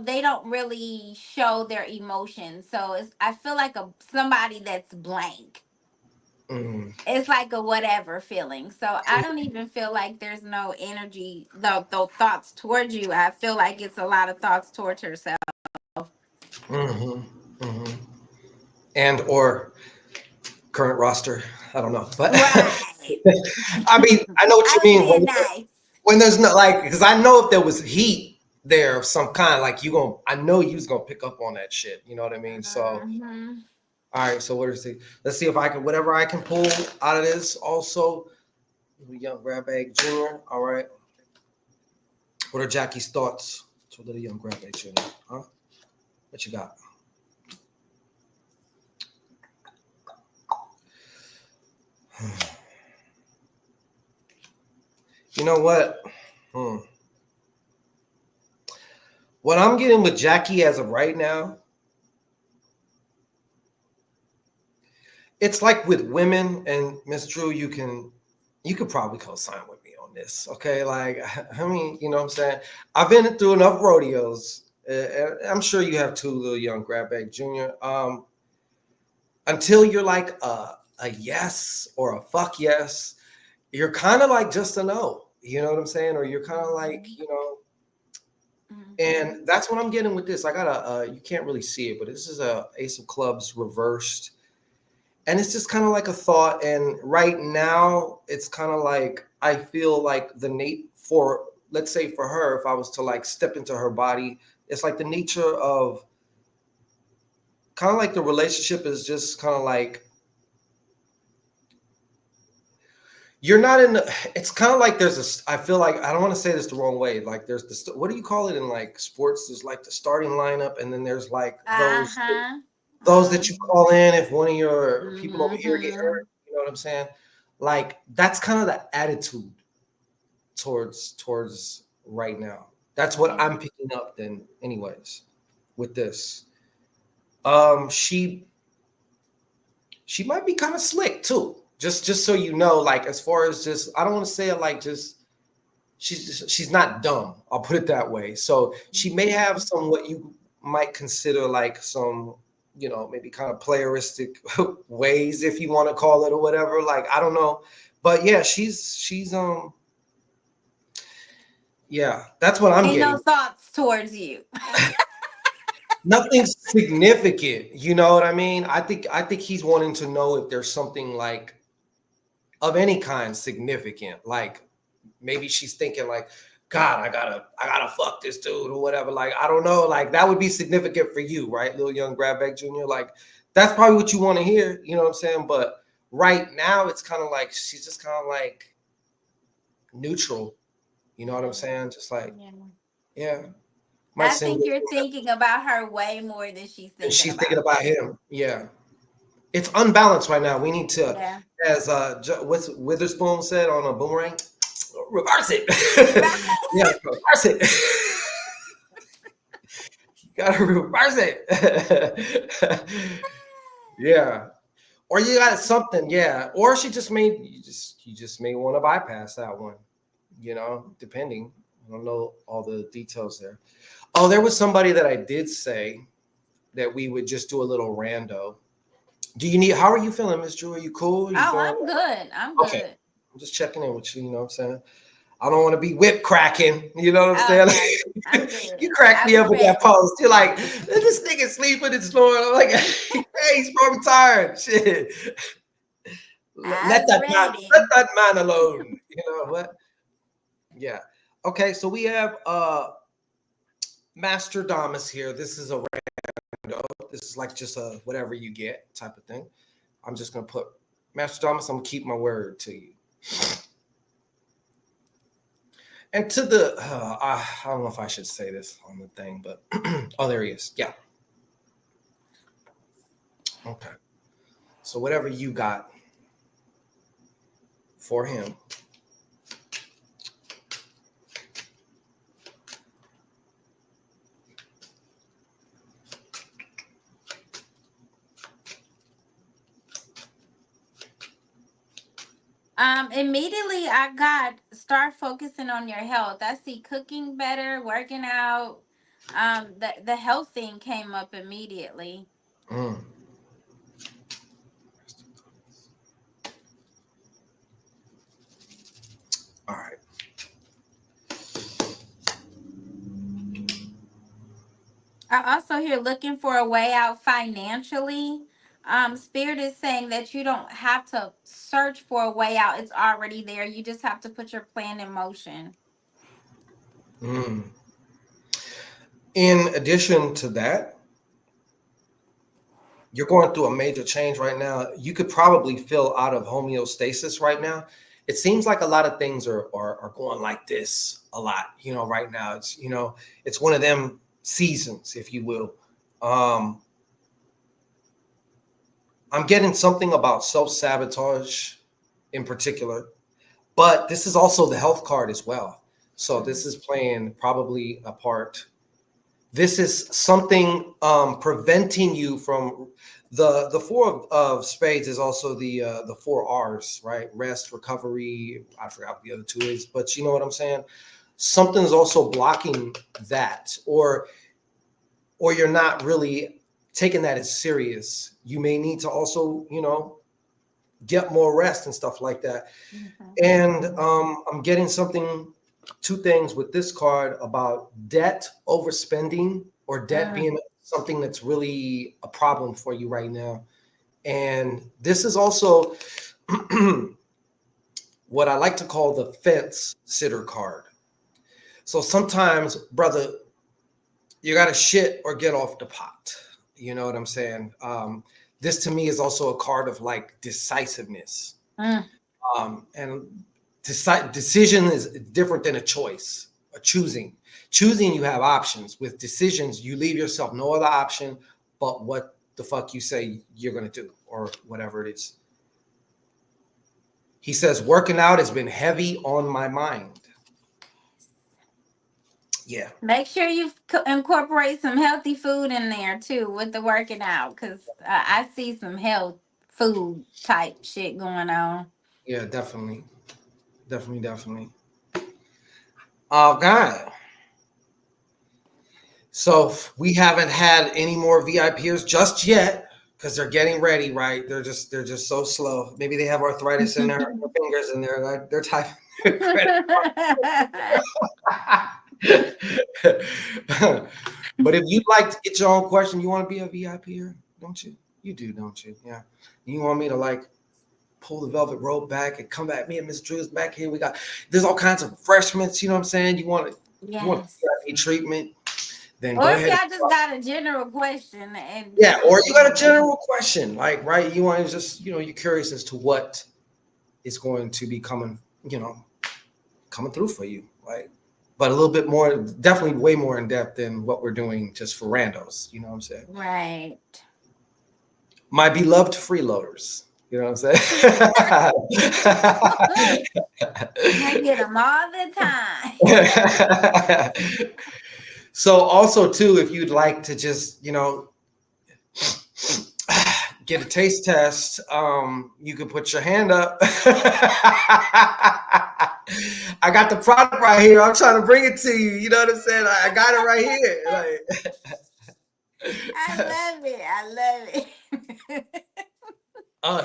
S2: they don't really show their emotions. So I feel like a somebody that's blank.
S1: Mm.
S2: It's like a whatever feeling. So I don't even feel like there's no energy, the thoughts towards you. I feel like it's a lot of thoughts towards herself.
S1: Mm-hmm. Mm-hmm. And or current roster. I don't know, but
S2: Right.
S1: I mean, I know what
S2: I
S1: you
S2: was
S1: mean
S2: being nice.
S1: when there's no like, because I know if there was heat there of some kind, like I know you was gonna pick up on that shit. You know what I mean? So,
S2: Hmm.
S1: all right. So what is it? Let's see if I can whatever I can pull out of this. Also, little young Grabag Jr. All right. What are Jackie's thoughts to little young Grabag Jr.? Huh? What you got? You know what? Hmm. What I'm getting with Jackie as of right now, it's like with women, and Miss Drew, you could probably co-sign with me on this. Okay. Like, I mean, you know what I'm saying? I've been through enough rodeos. And I'm sure you have too, little young Grabback Jr. Until you're like a yes or a fuck yes, you're kind of like just a no. You know what I'm saying? Or you're kind of like, you know,
S2: Hmm.
S1: and that's what I'm getting with this. I got you can't really see it, but this is a Ace of Clubs reversed. And it's just kind of like a thought. And right now, it's kind of like I feel like for let's say for her, if I was to like step into her body, it's like the nature of kind of like the relationship is just kind of like you're not in the, it's kind of like I feel like I don't want to say this the wrong way, like there's what do you call it in like sports, there's like the starting lineup and then there's like
S2: Uh-huh.
S1: those that you call in if one of your people over here get
S2: Hmm.
S1: hurt, you know what I'm saying? Like that's kind of the attitude towards right now. That's what
S2: Yeah.
S1: I'm picking up then anyways with this. She might be kind of slick too. Just so you know, like as far as just I don't want to say it like just she's not dumb. I'll put it that way. So she may have
S2: Mhm.
S1: some what you might consider like some, you know, maybe kind of playeristic ways if you want to call it or whatever. Like I don't know. But yeah, she's yeah, that's what I'm
S2: Ain't no
S1: getting.
S2: thoughts towards you.
S1: Nothing significant, you know what I mean? I think he's wanting to know if there's something like of any kind significant. Like maybe she's thinking like, God, I gotta fuck this dude or whatever. Like, I don't know. Like that would be significant for you, right? Little young Grabback Jr. Like that's probably what you want to hear, you know what I'm saying? But right now it's kind of like she's just kind of like neutral, you know what I'm saying? Just like,
S2: Yeah.
S1: yeah, might
S2: I
S1: send
S2: think
S1: you
S2: you're thinking about her way more than she's
S1: and
S2: thinking
S1: she's thinking
S2: about
S1: about
S2: you.
S1: him. Yeah. It's unbalanced right now. We need to,
S2: Yeah.
S1: as what's Witherspoon said on a boomerang, reverse it.
S2: Right.
S1: Yeah, reverse it. You gotta reverse it. Yeah, or you got something. Yeah, or she just made you just may want to bypass that one. You know, depending. I don't know all the details there. Oh, there was somebody that I did say that we would just do a little rando. How are you feeling, Miss Drew? Are you cool? Are you
S2: Oh,
S1: feeling
S2: I'm good. I'm
S1: okay?
S2: good.
S1: I'm just checking in with you. You know what I'm saying? I don't want to be whip cracking. You know what I'm
S2: Oh
S1: saying?
S2: no, I'm good.
S1: You cracked
S2: I
S1: me
S2: was
S1: up with that
S2: ready.
S1: post. You're like, this nigga sleeping and snoring. I'm like, hey, he's probably tired. Shit.
S2: I was
S1: Let
S2: ready.
S1: that man alone. You know what? Yeah. Okay, so we have Master Damas here. This is a rando. This is like just a whatever you get type of thing. I'm just gonna put Master Damas, I'm gonna keep my word to you. And to the I don't know if I should say this on the thing, but oh, there he is. Yeah. Okay. So whatever you got for him.
S2: Immediately I got start focusing on your health. I see cooking better, working out. The health thing came up immediately.
S1: Mm. All right.
S2: I also hear looking for a way out financially. Spirit is saying that you don't have to search for a way out. It's already there. You just have to put your plan in motion.
S1: Mm. In addition to that, you're going through a major change right now. You could probably feel out of homeostasis right now. It seems like a lot of things are going like this a lot, right now. It's one of them seasons, if you will. Um, I'm getting something about self-sabotage in particular, but this is also the health card as well. So this is playing probably a part. This is something preventing you from the four of spades is also the four R's, right? Rest, recovery. I forgot what the other two is, but you know what I'm saying. Something's also blocking that, or you're not really taking that as serious. You may need to also, get more rest and stuff like that.
S2: Mhm.
S1: And I'm getting two things with this card about debt overspending or debt
S2: Mm.
S1: being something that's really a problem for you right now. And this is also what I like to call the fence sitter card. So sometimes, brother, you got to shit or get off the pot. You know what I'm saying? This to me is also a card of like decisiveness.
S2: Mm.
S1: And decision is different than a choice, a choosing. Choosing, you have options. With decisions, you leave yourself no other option but what the fuck you say you're going to do or whatever it is. He says, working out has been heavy on my mind. Yeah.
S2: Make sure you incorporate some healthy food in there too with the working out, because I see some health food type shit going on.
S1: Yeah, definitely. Definitely. Oh, God. So we haven't had any more VIPers just yet because they're getting ready, right? They're just so slow. Maybe they have arthritis in their fingers and they're typing their credit. But if you'd like to get your own question, you want to be a VIPer, don't you? You do, don't you? Yeah. You want me to like pull the velvet rope back and come back. Me and Miss Drew's back here. There's all kinds of refreshments. You know what I'm saying? You want
S2: Yes.
S1: VIP treatment, then
S2: Or
S1: go
S2: if
S1: ahead.
S2: y'all just got a general question and
S1: Yeah,
S2: just,
S1: or you got a general question, like, right? You want to just, you're curious as to what is going to be coming through for you, right? But a little bit more, definitely way more in depth than what we're doing just for randos. You know what I'm saying?
S2: right.
S1: My beloved freeloaders. You know what I'm
S2: I get them all the time.
S1: saying? So also too, if you'd like to just, get a taste test, you can put your hand up. I got the product right here. I'm trying to bring it to you. You know what I'm saying? I got it right here.
S2: I love it. I love it.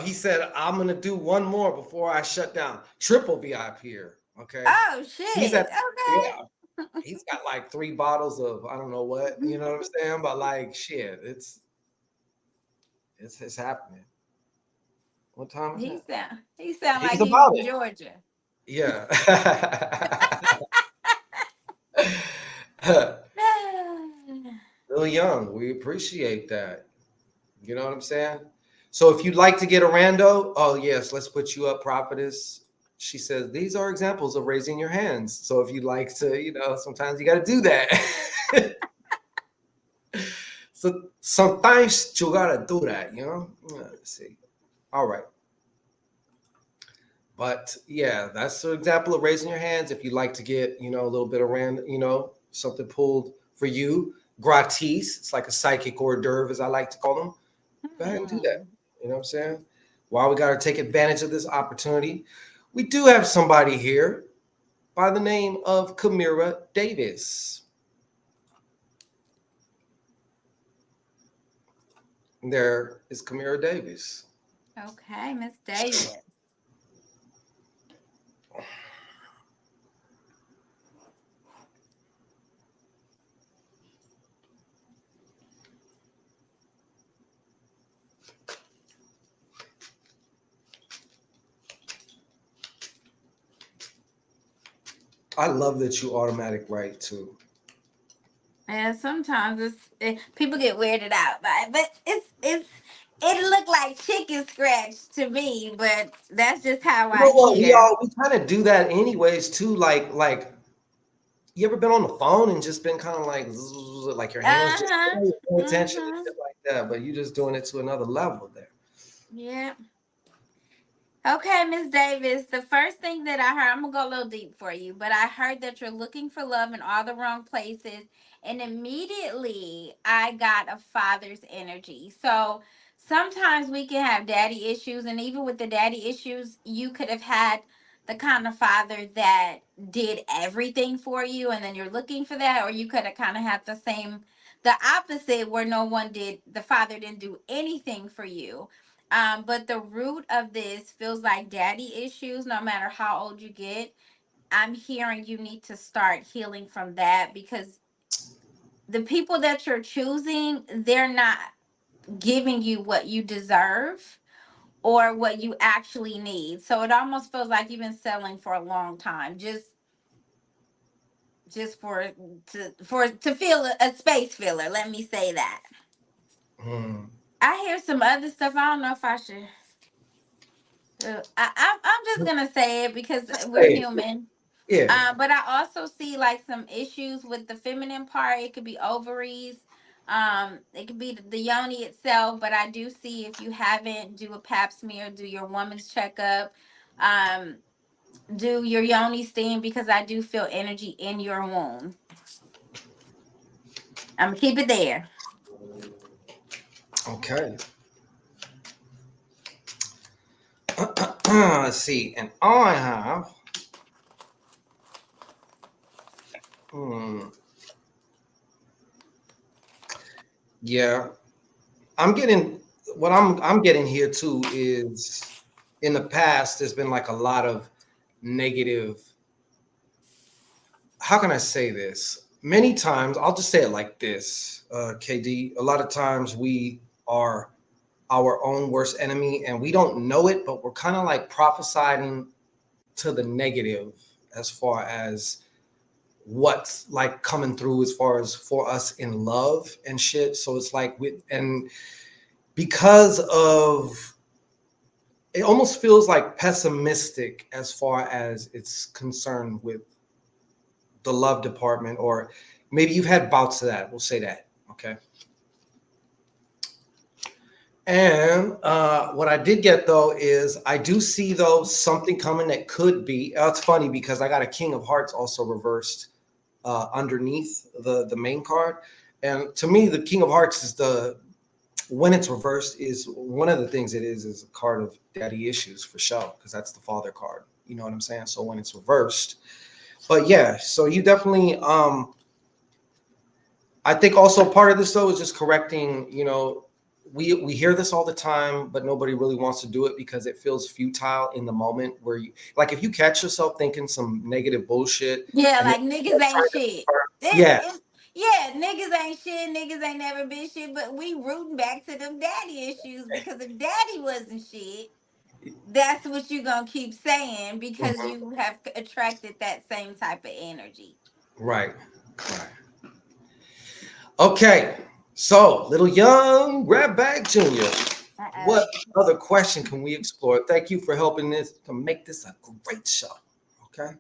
S1: He said, I'm gonna do one more before I shut down. Triple VIP here. Okay.
S2: Oh
S1: He's
S2: shit.
S1: at
S2: Okay.
S1: yeah. He's got like 3 bottles of I don't know what, you know what I'm saying? But like shit, it's happening. What time is it?
S2: He sound
S1: He's
S2: like he
S1: about
S2: from
S1: it.
S2: Georgia.
S1: Yeah. Still young. We appreciate that. You know what I'm saying? So if you'd like to get a rando, oh yes, let's put you up, prophetess. She says these are examples of raising your hands. So if you'd like to, sometimes you got to do that. So sometimes you gotta do that. Let's see. All right. But yeah, that's an example of raising your hands. If you'd like to get, a little bit of something pulled for you, gratis. It's like a psychic hors d'oeuvre, as I like to call them. Go ahead and do that. You know what I'm saying? While we got to take advantage of this opportunity, we do have somebody here by the name of Kamira Davis. There is Kamira Davis.
S2: Okay, Miss Davis.
S1: I love that you automatic write too.
S2: And sometimes people get weirded out by it, but it looked like chicken scratch to me, but that's just how
S1: You know
S2: I
S1: what? We
S2: hear.
S1: all we kind of do that anyways too. Like you ever been on the phone and just been kind of like zzz, like your hands just
S2: Uh-huh.
S1: paying attention and
S2: Mm-hmm.
S1: shit like that, but you just doing it to another level there.
S2: Yeah. Okay, Miss Davis, the first thing that I heard, I'm gonna go a little deep for you, but I heard that you're looking for love in all the wrong places, and immediately I got a father's energy. So sometimes we can have daddy issues, and even with the daddy issues, you could have had the kind of father that did everything for you, and then you're looking for that, or you could have kind of had the opposite, where no one did, the father didn't do anything for you. But the root of this feels like daddy issues, no matter how old you get. I'm hearing you need to start healing from that, because the people that you're choosing, they're not giving you what you deserve or what you actually need. So it almost feels like you've been settling for a long time, just to feel a space filler. Let me say that.
S1: Hmm.
S2: I hear some other stuff. I don't know if I should. I'm just gonna say it because
S1: Let's
S2: we're
S1: say it.
S2: human.
S1: Yeah.
S2: But I also see like some issues with the feminine part. It could be ovaries. It could be the yoni itself. But I do see, if you haven't, do a pap smear, do your woman's checkup, um, do your yoni steam, because I do feel energy in your womb. I'm gonna keep it there.
S1: Okay. Let's see. And I have. Hmm. Yeah. I'm getting what I'm getting here too is in the past there's been like a lot of negative. How can I say this? Many times, I'll just say it like this, KD. A lot of times we are our own worst enemy and we don't know it, but we're kind of like prophesying to the negative as far as what's like coming through as far as for us in love and shit. So it's like and because of it almost feels like pessimistic as far as it's concerned with the love department, or maybe you've had bouts of that. We'll say that. Okay. And what I did get though is I do see though something coming that could be. It's funny because I got a King of Hearts also reversed underneath the main card, and to me the King of Hearts is when it's reversed is one of the things it is a card of daddy issues for sure, because that's the father card. You know what I'm saying? So when it's reversed, but yeah, so you definitely I think also part of this though is just correcting, we hear this all the time, but nobody really wants to do it because it feels futile in the moment where you like if you catch yourself thinking some negative bullshit
S2: Yeah,
S1: and then
S2: like niggas ain't shit.
S1: yeah,
S2: Yeah, niggas ain't shit. Niggas ain't never been shit. But we rooting back to them daddy issues because if daddy wasn't shit, that's what you gonna keep saying because
S1: mhm,
S2: you have attracted that same type of energy.
S1: right, right. Okay, so little young grab bag junior.
S2: Uh-oh.
S1: What other question can we explore? Thank you for helping this to make this a great show. Okay.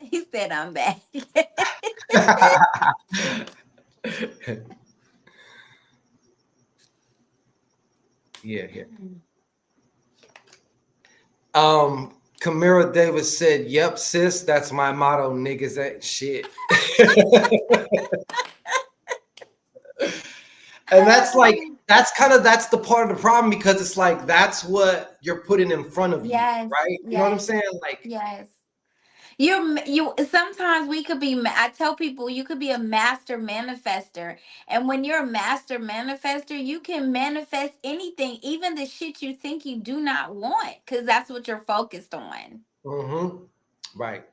S2: He said I'm back.
S1: Yeah, yeah. Kamira Davis said, "Yep, sis, that's my motto. Niggas ain't shit." And that's like that's the part of the problem because it's like that's what you're putting in front of you,
S2: Yes,
S1: right? You know what I'm
S2: yes,
S1: saying? Like,
S2: yes. You sometimes we could be I tell people you could be a master manifester, and when you're a master manifester you can manifest anything, even the shit you think you do not want, because that's what you're focused on.
S1: mm-hmm, right.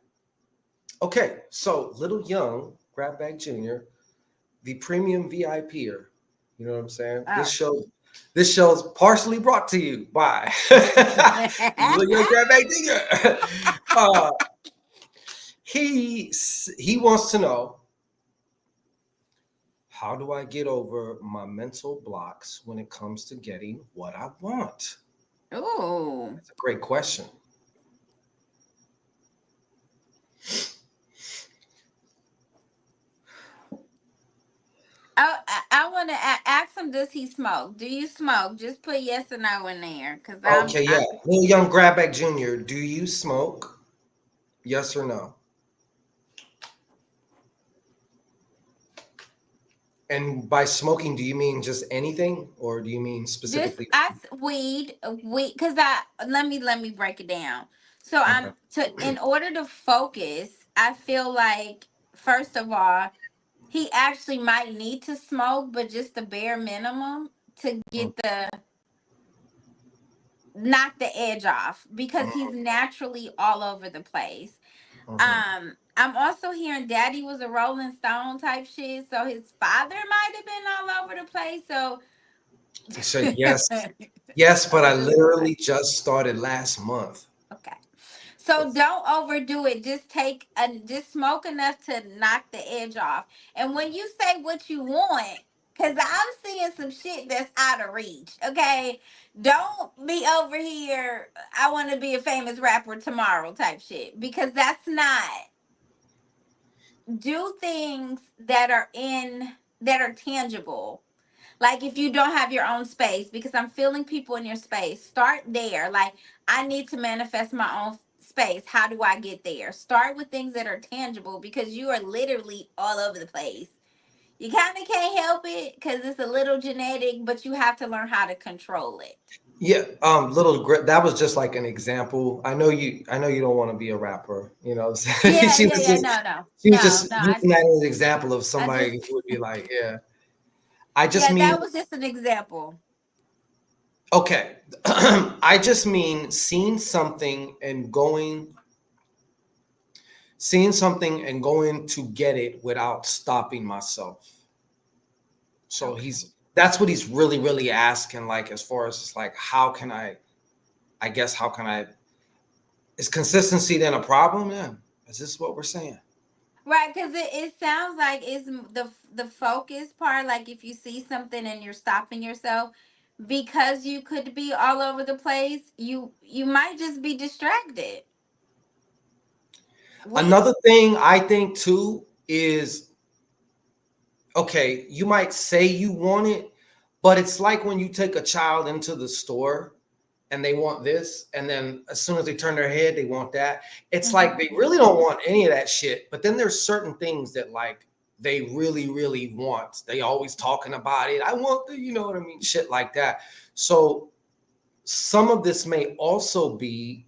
S1: Okay, so little young grab bag junior, the premium VIPer. You know what I'm saying?
S2: Oh.
S1: This show's partially brought to you by Little Young Grab Bag Junior. uh, he wants to know, how do I get over my mental blocks when it comes to getting what I want?
S2: Ooh.
S1: That's a great question.
S2: I want to ask him, does he smoke? Do you smoke? Just put yes or no in there, because
S1: Okay,
S2: I
S1: yeah. Little Young Grab Bag Junior, do you smoke? Yes or no? And by smoking, do you mean just anything, or do you mean
S2: just
S1: specifically?
S2: weed, because I let me break it down. So
S1: Okay.
S2: I'm to in order to focus, I feel like first of all, he actually might need to smoke, but just the bare minimum to get the knock the edge off, because he's naturally all over the place.
S1: Mhm.
S2: I'm also hearing daddy was a Rolling Stone type shit, so his father might have been all over the place. So
S1: He said yes, yes, but I
S2: over the
S1: literally just started last month.
S2: okay. So don't overdo it. Just smoke enough to knock the edge off. And when you say what you want, because I'm seeing some shit that's out of reach. Okay. Don't be over here. I want to be a famous rapper tomorrow type shit. Because that's not. Do things that are tangible. Like if you don't have your own space, because I'm feeling people in your space, start there. Like, I need to manifest my own space. How do I get there? Start with things that are tangible, because you are literally all over the place. You kind of can't help it because it's a little genetic, but you have to learn how to control it.
S1: Yeah, that was just like an example. I know you don't want to be a rapper, you know.
S2: Yeah, yeah, yeah. No, no,
S1: She was
S2: no,
S1: just
S2: no.
S1: using that as an example of
S2: I just,
S1: somebody who would be like, yeah. I just
S2: yeah,
S1: mean,
S2: that was just an example.
S1: okay. I just mean seeing something and going to get it without stopping myself. So
S2: Okay.
S1: that's what he's really, really asking, like, as far as it's like, I guess, how can I, is consistency then a problem? Yeah. Is this what we're saying?
S2: Right, because it sounds like it's the focus part. Like if you see something and you're stopping yourself, because you could be all over the place, you might just be distracted. We
S1: Another thing I think too is, okay, you might say you want it, but it's like when you take a child into the store and they want this, and then as soon as they turn their head, they want that. It's like they really don't want any of that shit. But then there's certain things that like they really, really want. They always talking about it. I want the, you know what I mean? Shit like that. So some of this may also be,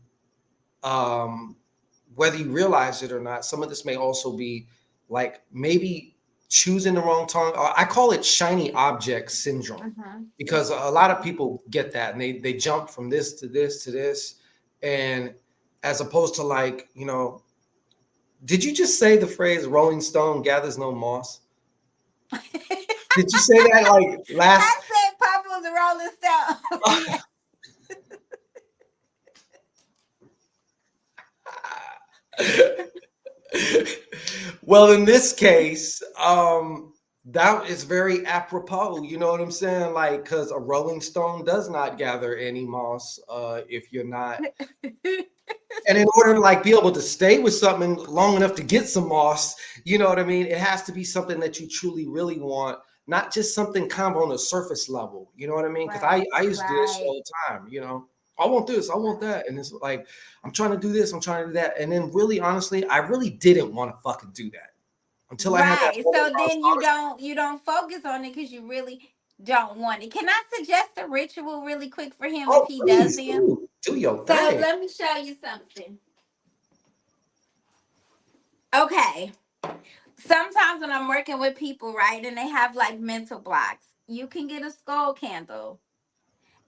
S1: whether you realize it or not, some of this may also be like maybe choosing the wrong tongue. I call it shiny object syndrome because a lot of people get that and they jump from this to this to this. And as opposed to like, you know, did you just say the phrase Rolling Stone gathers no moss? Did you say that like last?
S2: I said Papa was a Rolling Stone.
S1: Well, in this case, that is very apropos. You know what I'm saying? Like, because a Rolling Stone does not gather any moss if you're not. And in order to like be able to stay with something long enough to get some moss, you know what I mean? It has to be something that you truly, really want, not just something kind of on the surface level. You know what I mean? Because I used to do this all the time, you know. I want this, I want that. And it's like, I'm trying to do this, I'm trying to do that. And then really, honestly, I really didn't want to fucking do that until I had that.
S2: So then you don't focus on it because you really don't want it. Can I suggest a ritual really quick for him if he does them?
S1: Do your
S2: thing.
S1: thing.
S2: So let me show you something. Okay. Sometimes when I'm working with people, right, and they have like mental blocks, you can get a skull candle.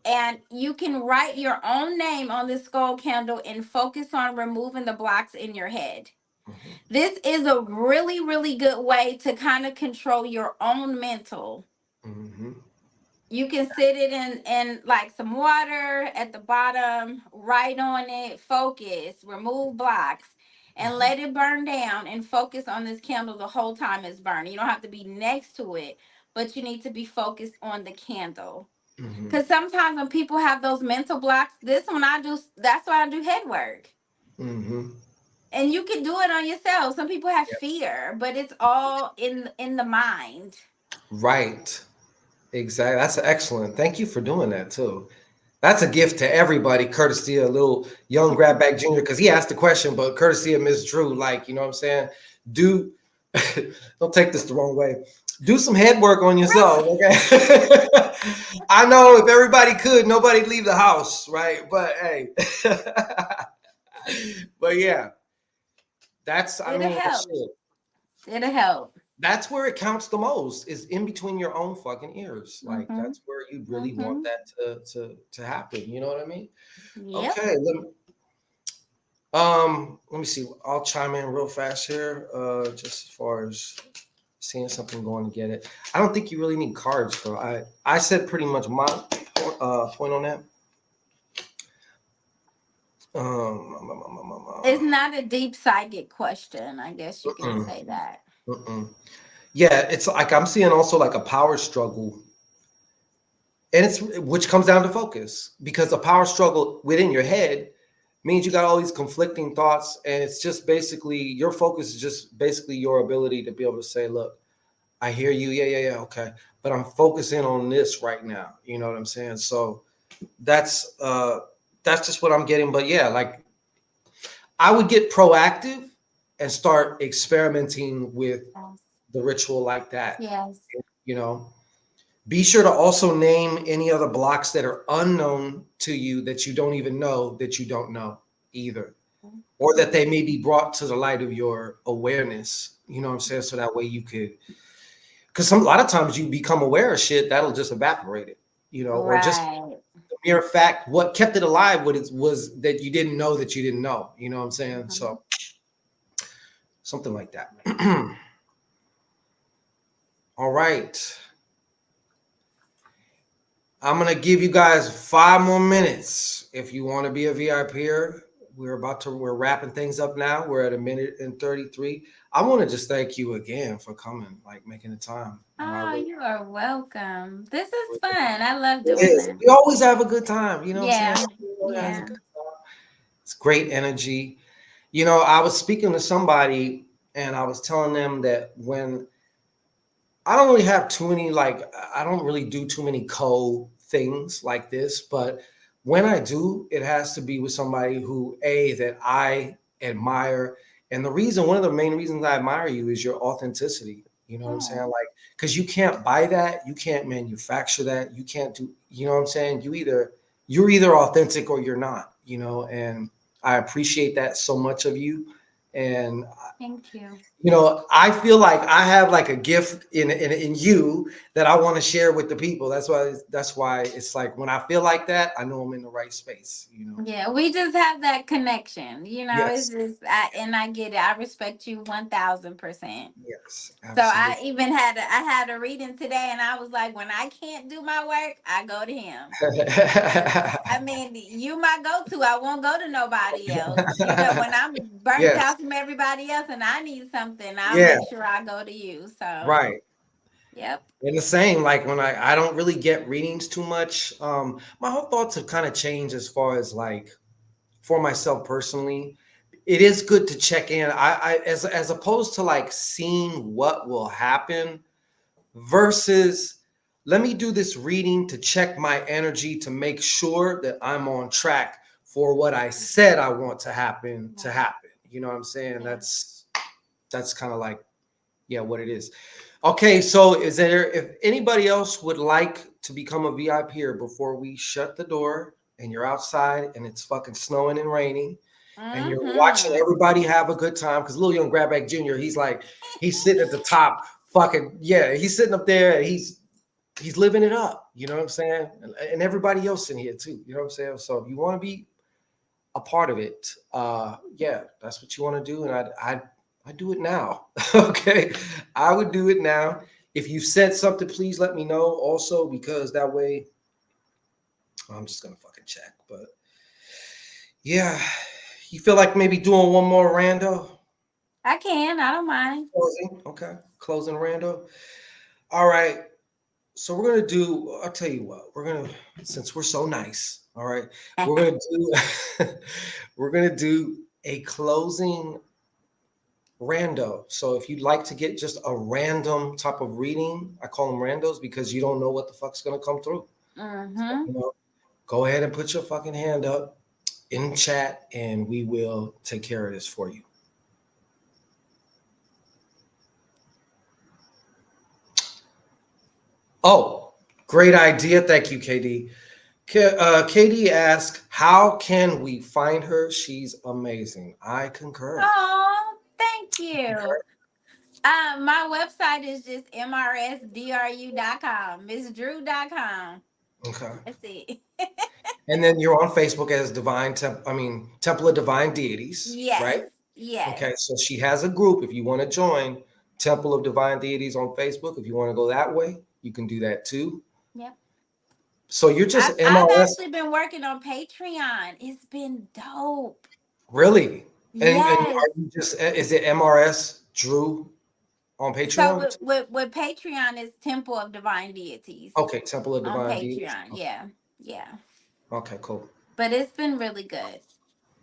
S2: And you can write your own name on this skull candle and focus on removing the blocks in your head. This is a really, really good way to kind of control your own mental. You can sit it in like some water at the bottom, write on it, focus, remove blocks, and let it burn down and focus on this candle the whole time it's burning. You don't have to be next to it, but you need to be focused on the candle. Because sometimes when people have those mental blocks, that's why I do head work. And you can do it on yourself. Some people have fear, but it's all in the mind.
S1: Right. Exactly. That's excellent. Thank you for doing that too. That's a gift to everybody, courtesy of little young Grabback Jr. because he asked the question, but courtesy of Miss Drew, like, you know what I'm saying? Don't take this the wrong way. Do some head work on yourself, okay? I know if everybody could, nobody'd leave the house, right? But hey, but yeah,
S2: It'll help. It'll help.
S1: That's where it counts the most, is in between your own fucking ears. Like that's where you really want that to happen. You know what I mean? Yep. Okay. Let me see. I'll chime in real fast here. Just as far as seeing something, going to get it. I don't think you really need cards, though. I said pretty much my point on that.
S2: It's not a deep psychic question. I guess you can say that.
S1: Yeah, it's like I'm seeing also like a power struggle, and which comes down to focus, because a power struggle within your head means you got all these conflicting thoughts, and it's just basically your focus is just basically your ability to be able to say, look, I hear you, yeah, okay, but I'm focusing on this right now. You know what I'm saying? So that's just what I'm getting. But yeah, like I would get proactive and start experimenting with the ritual like that.
S2: Yes.
S1: You know, be sure to also name any other blocks that are unknown to you that you don't even know that you don't know either, or that they may be brought to the light of your awareness. You know what I'm saying? So that way you could, because a lot of times you become aware of shit that'll just evaporate it, you know, or just the mere fact what kept it alive was that you didn't know that you didn't know. You know what I'm saying? So something like that. All right. I'm going to give you guys 5 more minutes. If you want to be a VIPer, we're wrapping things up now. We're at 1:33. I want to just thank you again for coming, like making the time.
S2: Oh, you are welcome. This is fun. I love doing this.
S1: We always have a good time. You know what I'm saying?
S2: Yeah.
S1: It's great energy. You know, I was speaking to somebody and I was telling them that when I don't really have too many, like, I don't really do too many things like this, but when I do, it has to be with somebody who, that I admire. And one of the main reasons I admire you is your authenticity. You know what I'm saying? Like, because you can't buy that, you can't manufacture that, you can't do, you know what I'm saying? You're either authentic or you're not, you know, and I appreciate that so much of you. And
S2: Thank you.
S1: you know, I feel like I have like a gift in you that I want to share with the people. That's why it's like when I feel like that, I know I'm in the right space, you know.
S2: Yeah, we just have that connection. It's
S1: Yes.
S2: just, and I get it. I respect you 1000%.
S1: Yes,
S2: So I
S1: absolutely.
S2: even had a reading today, and I was like, when I can't do my work, I go to him. 'Cause, I mean, you my go-to. I won't go to nobody else. When I'm burnt
S1: Yes.
S2: out from everybody else and I need something, I'll
S1: Yeah.
S2: make sure I go to you. So,
S1: Right.
S2: yep.
S1: And the same, like when I don't really get readings too much. My whole thoughts have kind of changed as far as like for myself personally. It is good to check in. As opposed to like seeing what will happen versus let me do this reading to check my energy to make sure that I'm on track for what I said I want to happen to
S2: Right.
S1: happen. You know what I'm saying?
S2: Yeah.
S1: That's kind of like yeah, what it is. Okay, so is there if anybody else would like to become a VIP before we shut the door and you're outside and it's fucking snowing and raining and you're watching
S2: Mm-hmm.
S1: everybody have a good time because Lil Young Grabback Jr. He's sitting at the top, fucking yeah, he's sitting up there and he's living it up. You know what I'm saying? And everybody else in here too. You know what I'm saying? So if you want to be a part of it, yeah, that's what you want to do, and I do it now. Okay, I would do it now. If you said something, please let me know also because that way I'm just gonna fucking check. But yeah, you feel like maybe doing one more rando
S2: I can. I don't mind.
S1: closing? Okay, closing rando. All right. So we're gonna do. I'll tell you what. We're gonna since we're so nice. All right. We're gonna do. We're gonna do a closing rando. So if you'd like to get just a random type of reading, I call them randos because you don't know what the fuck's gonna come through. So,
S2: Mm-hmm.
S1: you know, go ahead and put your fucking hand up in chat, and we will take care of this for you. Oh, great idea. Thank you, KD. KD asked, "How can we find her? She's amazing." I concur.
S2: Oh, thank
S1: I
S2: you.
S1: concur.
S2: My website is just mrsdru.com, missdrew.com.
S1: Okay.
S2: That's it.
S1: And then you're on Facebook as Temple of Divine Deities,
S2: Yes.
S1: right?
S2: Yes.
S1: Okay, so she has a group. If you want to join Temple of Divine Deities on Facebook, if you want to go that way, you can do that too.
S2: Yep.
S1: So you're just
S2: I've
S1: MRS,
S2: actually been working on Patreon. It's been dope.
S1: really? And
S2: Yes.
S1: are you just is it MRS Drew on
S2: So
S1: Patreon?
S2: with Patreon is Temple of Divine Deities
S1: Okay, Temple of
S2: on
S1: Divine Deities.
S2: Patreon. Yeah. Yeah.
S1: Okay, cool.
S2: But it's been really good.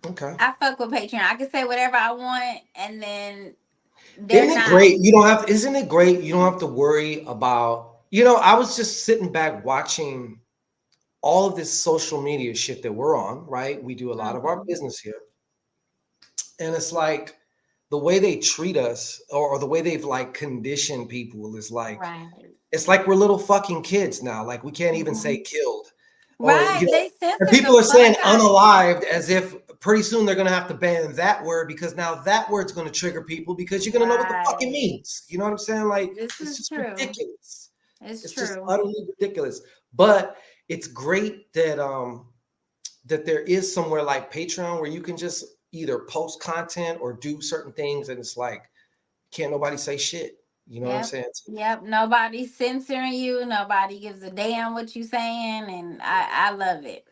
S1: Okay.
S2: I fuck with Patreon. I can say whatever I want, and then they're
S1: Isn't it
S2: not.
S1: great? You don't have isn't it great? You don't have to worry about, I was just sitting back watching all of this social media shit that we're on, right? We do a lot of our
S2: Mhm.
S1: business here. And it's like the way they treat us or the way they've like conditioned people is like
S2: Right.
S1: it's like we're little fucking kids now. Like we can't even say
S2: Mhm.
S1: killed. Or
S2: Right. They
S1: and
S2: censor the
S1: people are saying
S2: fuck out of
S1: unalived
S2: shit.
S1: as if pretty soon they're gonna have to ban that word because now that word's gonna trigger people because you're gonna know what the fuck it
S2: Right.
S1: means. You know what I'm saying? Like
S2: This
S1: it's
S2: is
S1: just
S2: true.
S1: ridiculous.
S2: It's
S1: It's just
S2: true.
S1: utterly ridiculous. But it's great that there is somewhere like Patreon where you can just either post content or do certain things, and it's like can't nobody say shit. You know what I'm
S2: Yep.
S1: saying?
S2: Yep. Nobody's censoring you. Nobody gives a damn what you saying, and I love it.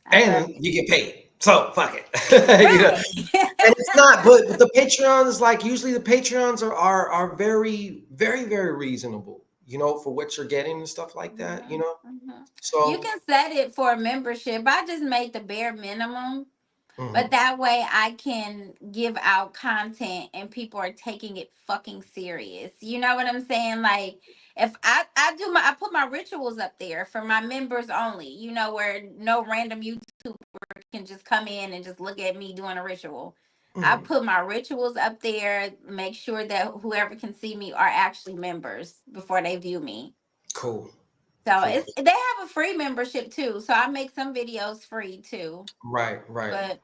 S2: I love
S1: And
S2: it.
S1: you get paid. So fuck it.
S2: Right.
S1: And it's not, but the Patreons, like usually the Patreons are very, very, very reasonable, for what you're getting and stuff like that.
S2: Mhm, mhm. You
S1: So
S2: can set it for a membership. I just made the bare minimum, but
S1: mhm.
S2: that way I can give out content and people are taking it fucking serious. You know what I'm saying? Like if I put my rituals up there for my members only, where no random YouTuber can just come in and just look at me doing a ritual. I
S1: Mhm.
S2: put my rituals up there, make sure that whoever can see me are actually members before they view me.
S1: Cool.
S2: So
S1: Cool.
S2: they have a free membership too. So I make some videos free too.
S1: Right, right.
S2: But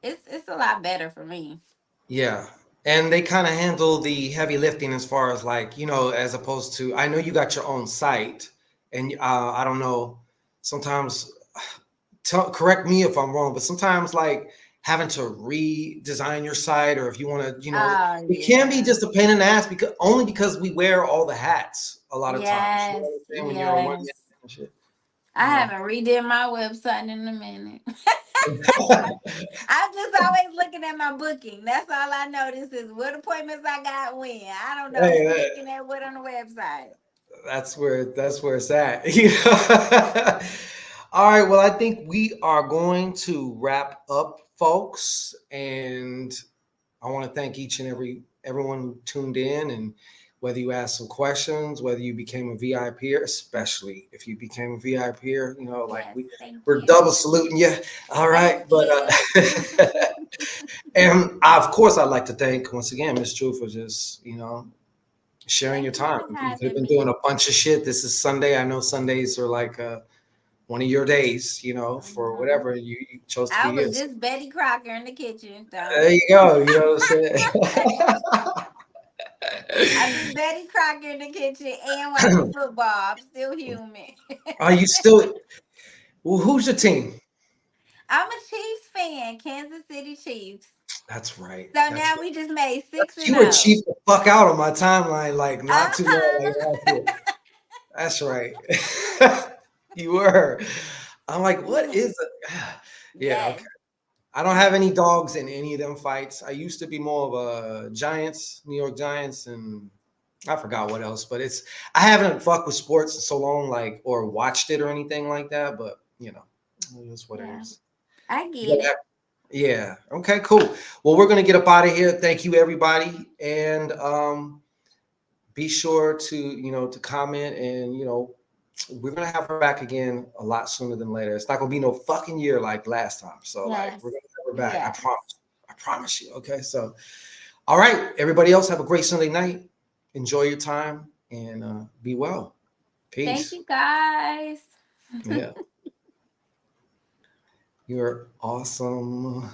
S2: it's a lot better for me.
S1: Yeah. And they kind of handle the heavy lifting as far as like, as opposed to, I know you got your own site and I don't know, sometimes correct me if I'm wrong, but sometimes like having to redesign your site or if you want to,
S2: Oh
S1: it can be
S2: yeah.
S1: just a pain in the ass because we wear all the hats a lot of times. You know
S2: Yes,
S1: what I'm saying? When you're on one end
S2: yes.
S1: and shit,
S2: I haven't redid my website in a minute. I'm just always looking at my booking. That's all I notice is what appointments I got when. I don't know
S1: Hey,
S2: who looking at what on the website.
S1: that's where it's at. All right. Well, I think we are going to wrap up, folks, and I want to thank each and everyone who tuned in, and whether you asked some questions, whether you became a VIP, especially if you became a VIP, like
S2: Yes, thank
S1: we're
S2: you.
S1: double saluting you. All right,
S2: Thank
S1: but
S2: you.
S1: and Of course I'd like to thank once again Miss Drew for just sharing your
S2: Thank you
S1: time.
S2: for
S1: You've
S2: having
S1: been doing
S2: me.
S1: a bunch of shit. This is Sunday. I know Sundays are like one of your days, for
S2: Mhm.
S1: whatever you chose to
S2: I
S1: be here.
S2: was just Betty Crocker in the kitchen,
S1: There
S2: so
S1: you go. You know what
S2: I
S1: I'm
S2: be Betty Crocker in the kitchen and watching
S1: saying?
S2: football. I'm still human.
S1: Are you still? Well, who's your team?
S2: I'm a Chiefs fan, Kansas City Chiefs.
S1: That's right.
S2: So
S1: That's
S2: now
S1: right.
S2: we just made 6 and
S1: You were
S2: 0.
S1: cheap the fuck out on my timeline like not too long like
S2: Uh-huh.
S1: last year. That's right. You were. I'm like, what is it? Yeah, okay.
S2: Yes.
S1: I don't have any dogs in any of them fights. I used to be more of a Giants, New York Giants, and I forgot what else. But I haven't fucked with sports in so long, like or watched it or anything like that. But it's what it
S2: Yeah.
S1: is.
S2: I
S1: But
S2: get it.
S1: yeah, okay, cool. Well, we're gonna get up out of here. Thank you, everybody, and be sure to to comment and we're gonna have her back again a lot sooner than later. It's not gonna be no fucking year like last time. So like
S2: Yes.
S1: we're gonna have her back. I
S2: Yes.
S1: promise. I promise you. Okay. So all right, everybody else have a great Sunday night. Enjoy your time and be well.
S2: Thank
S1: Peace.
S2: you guys.
S1: Yeah. You're awesome.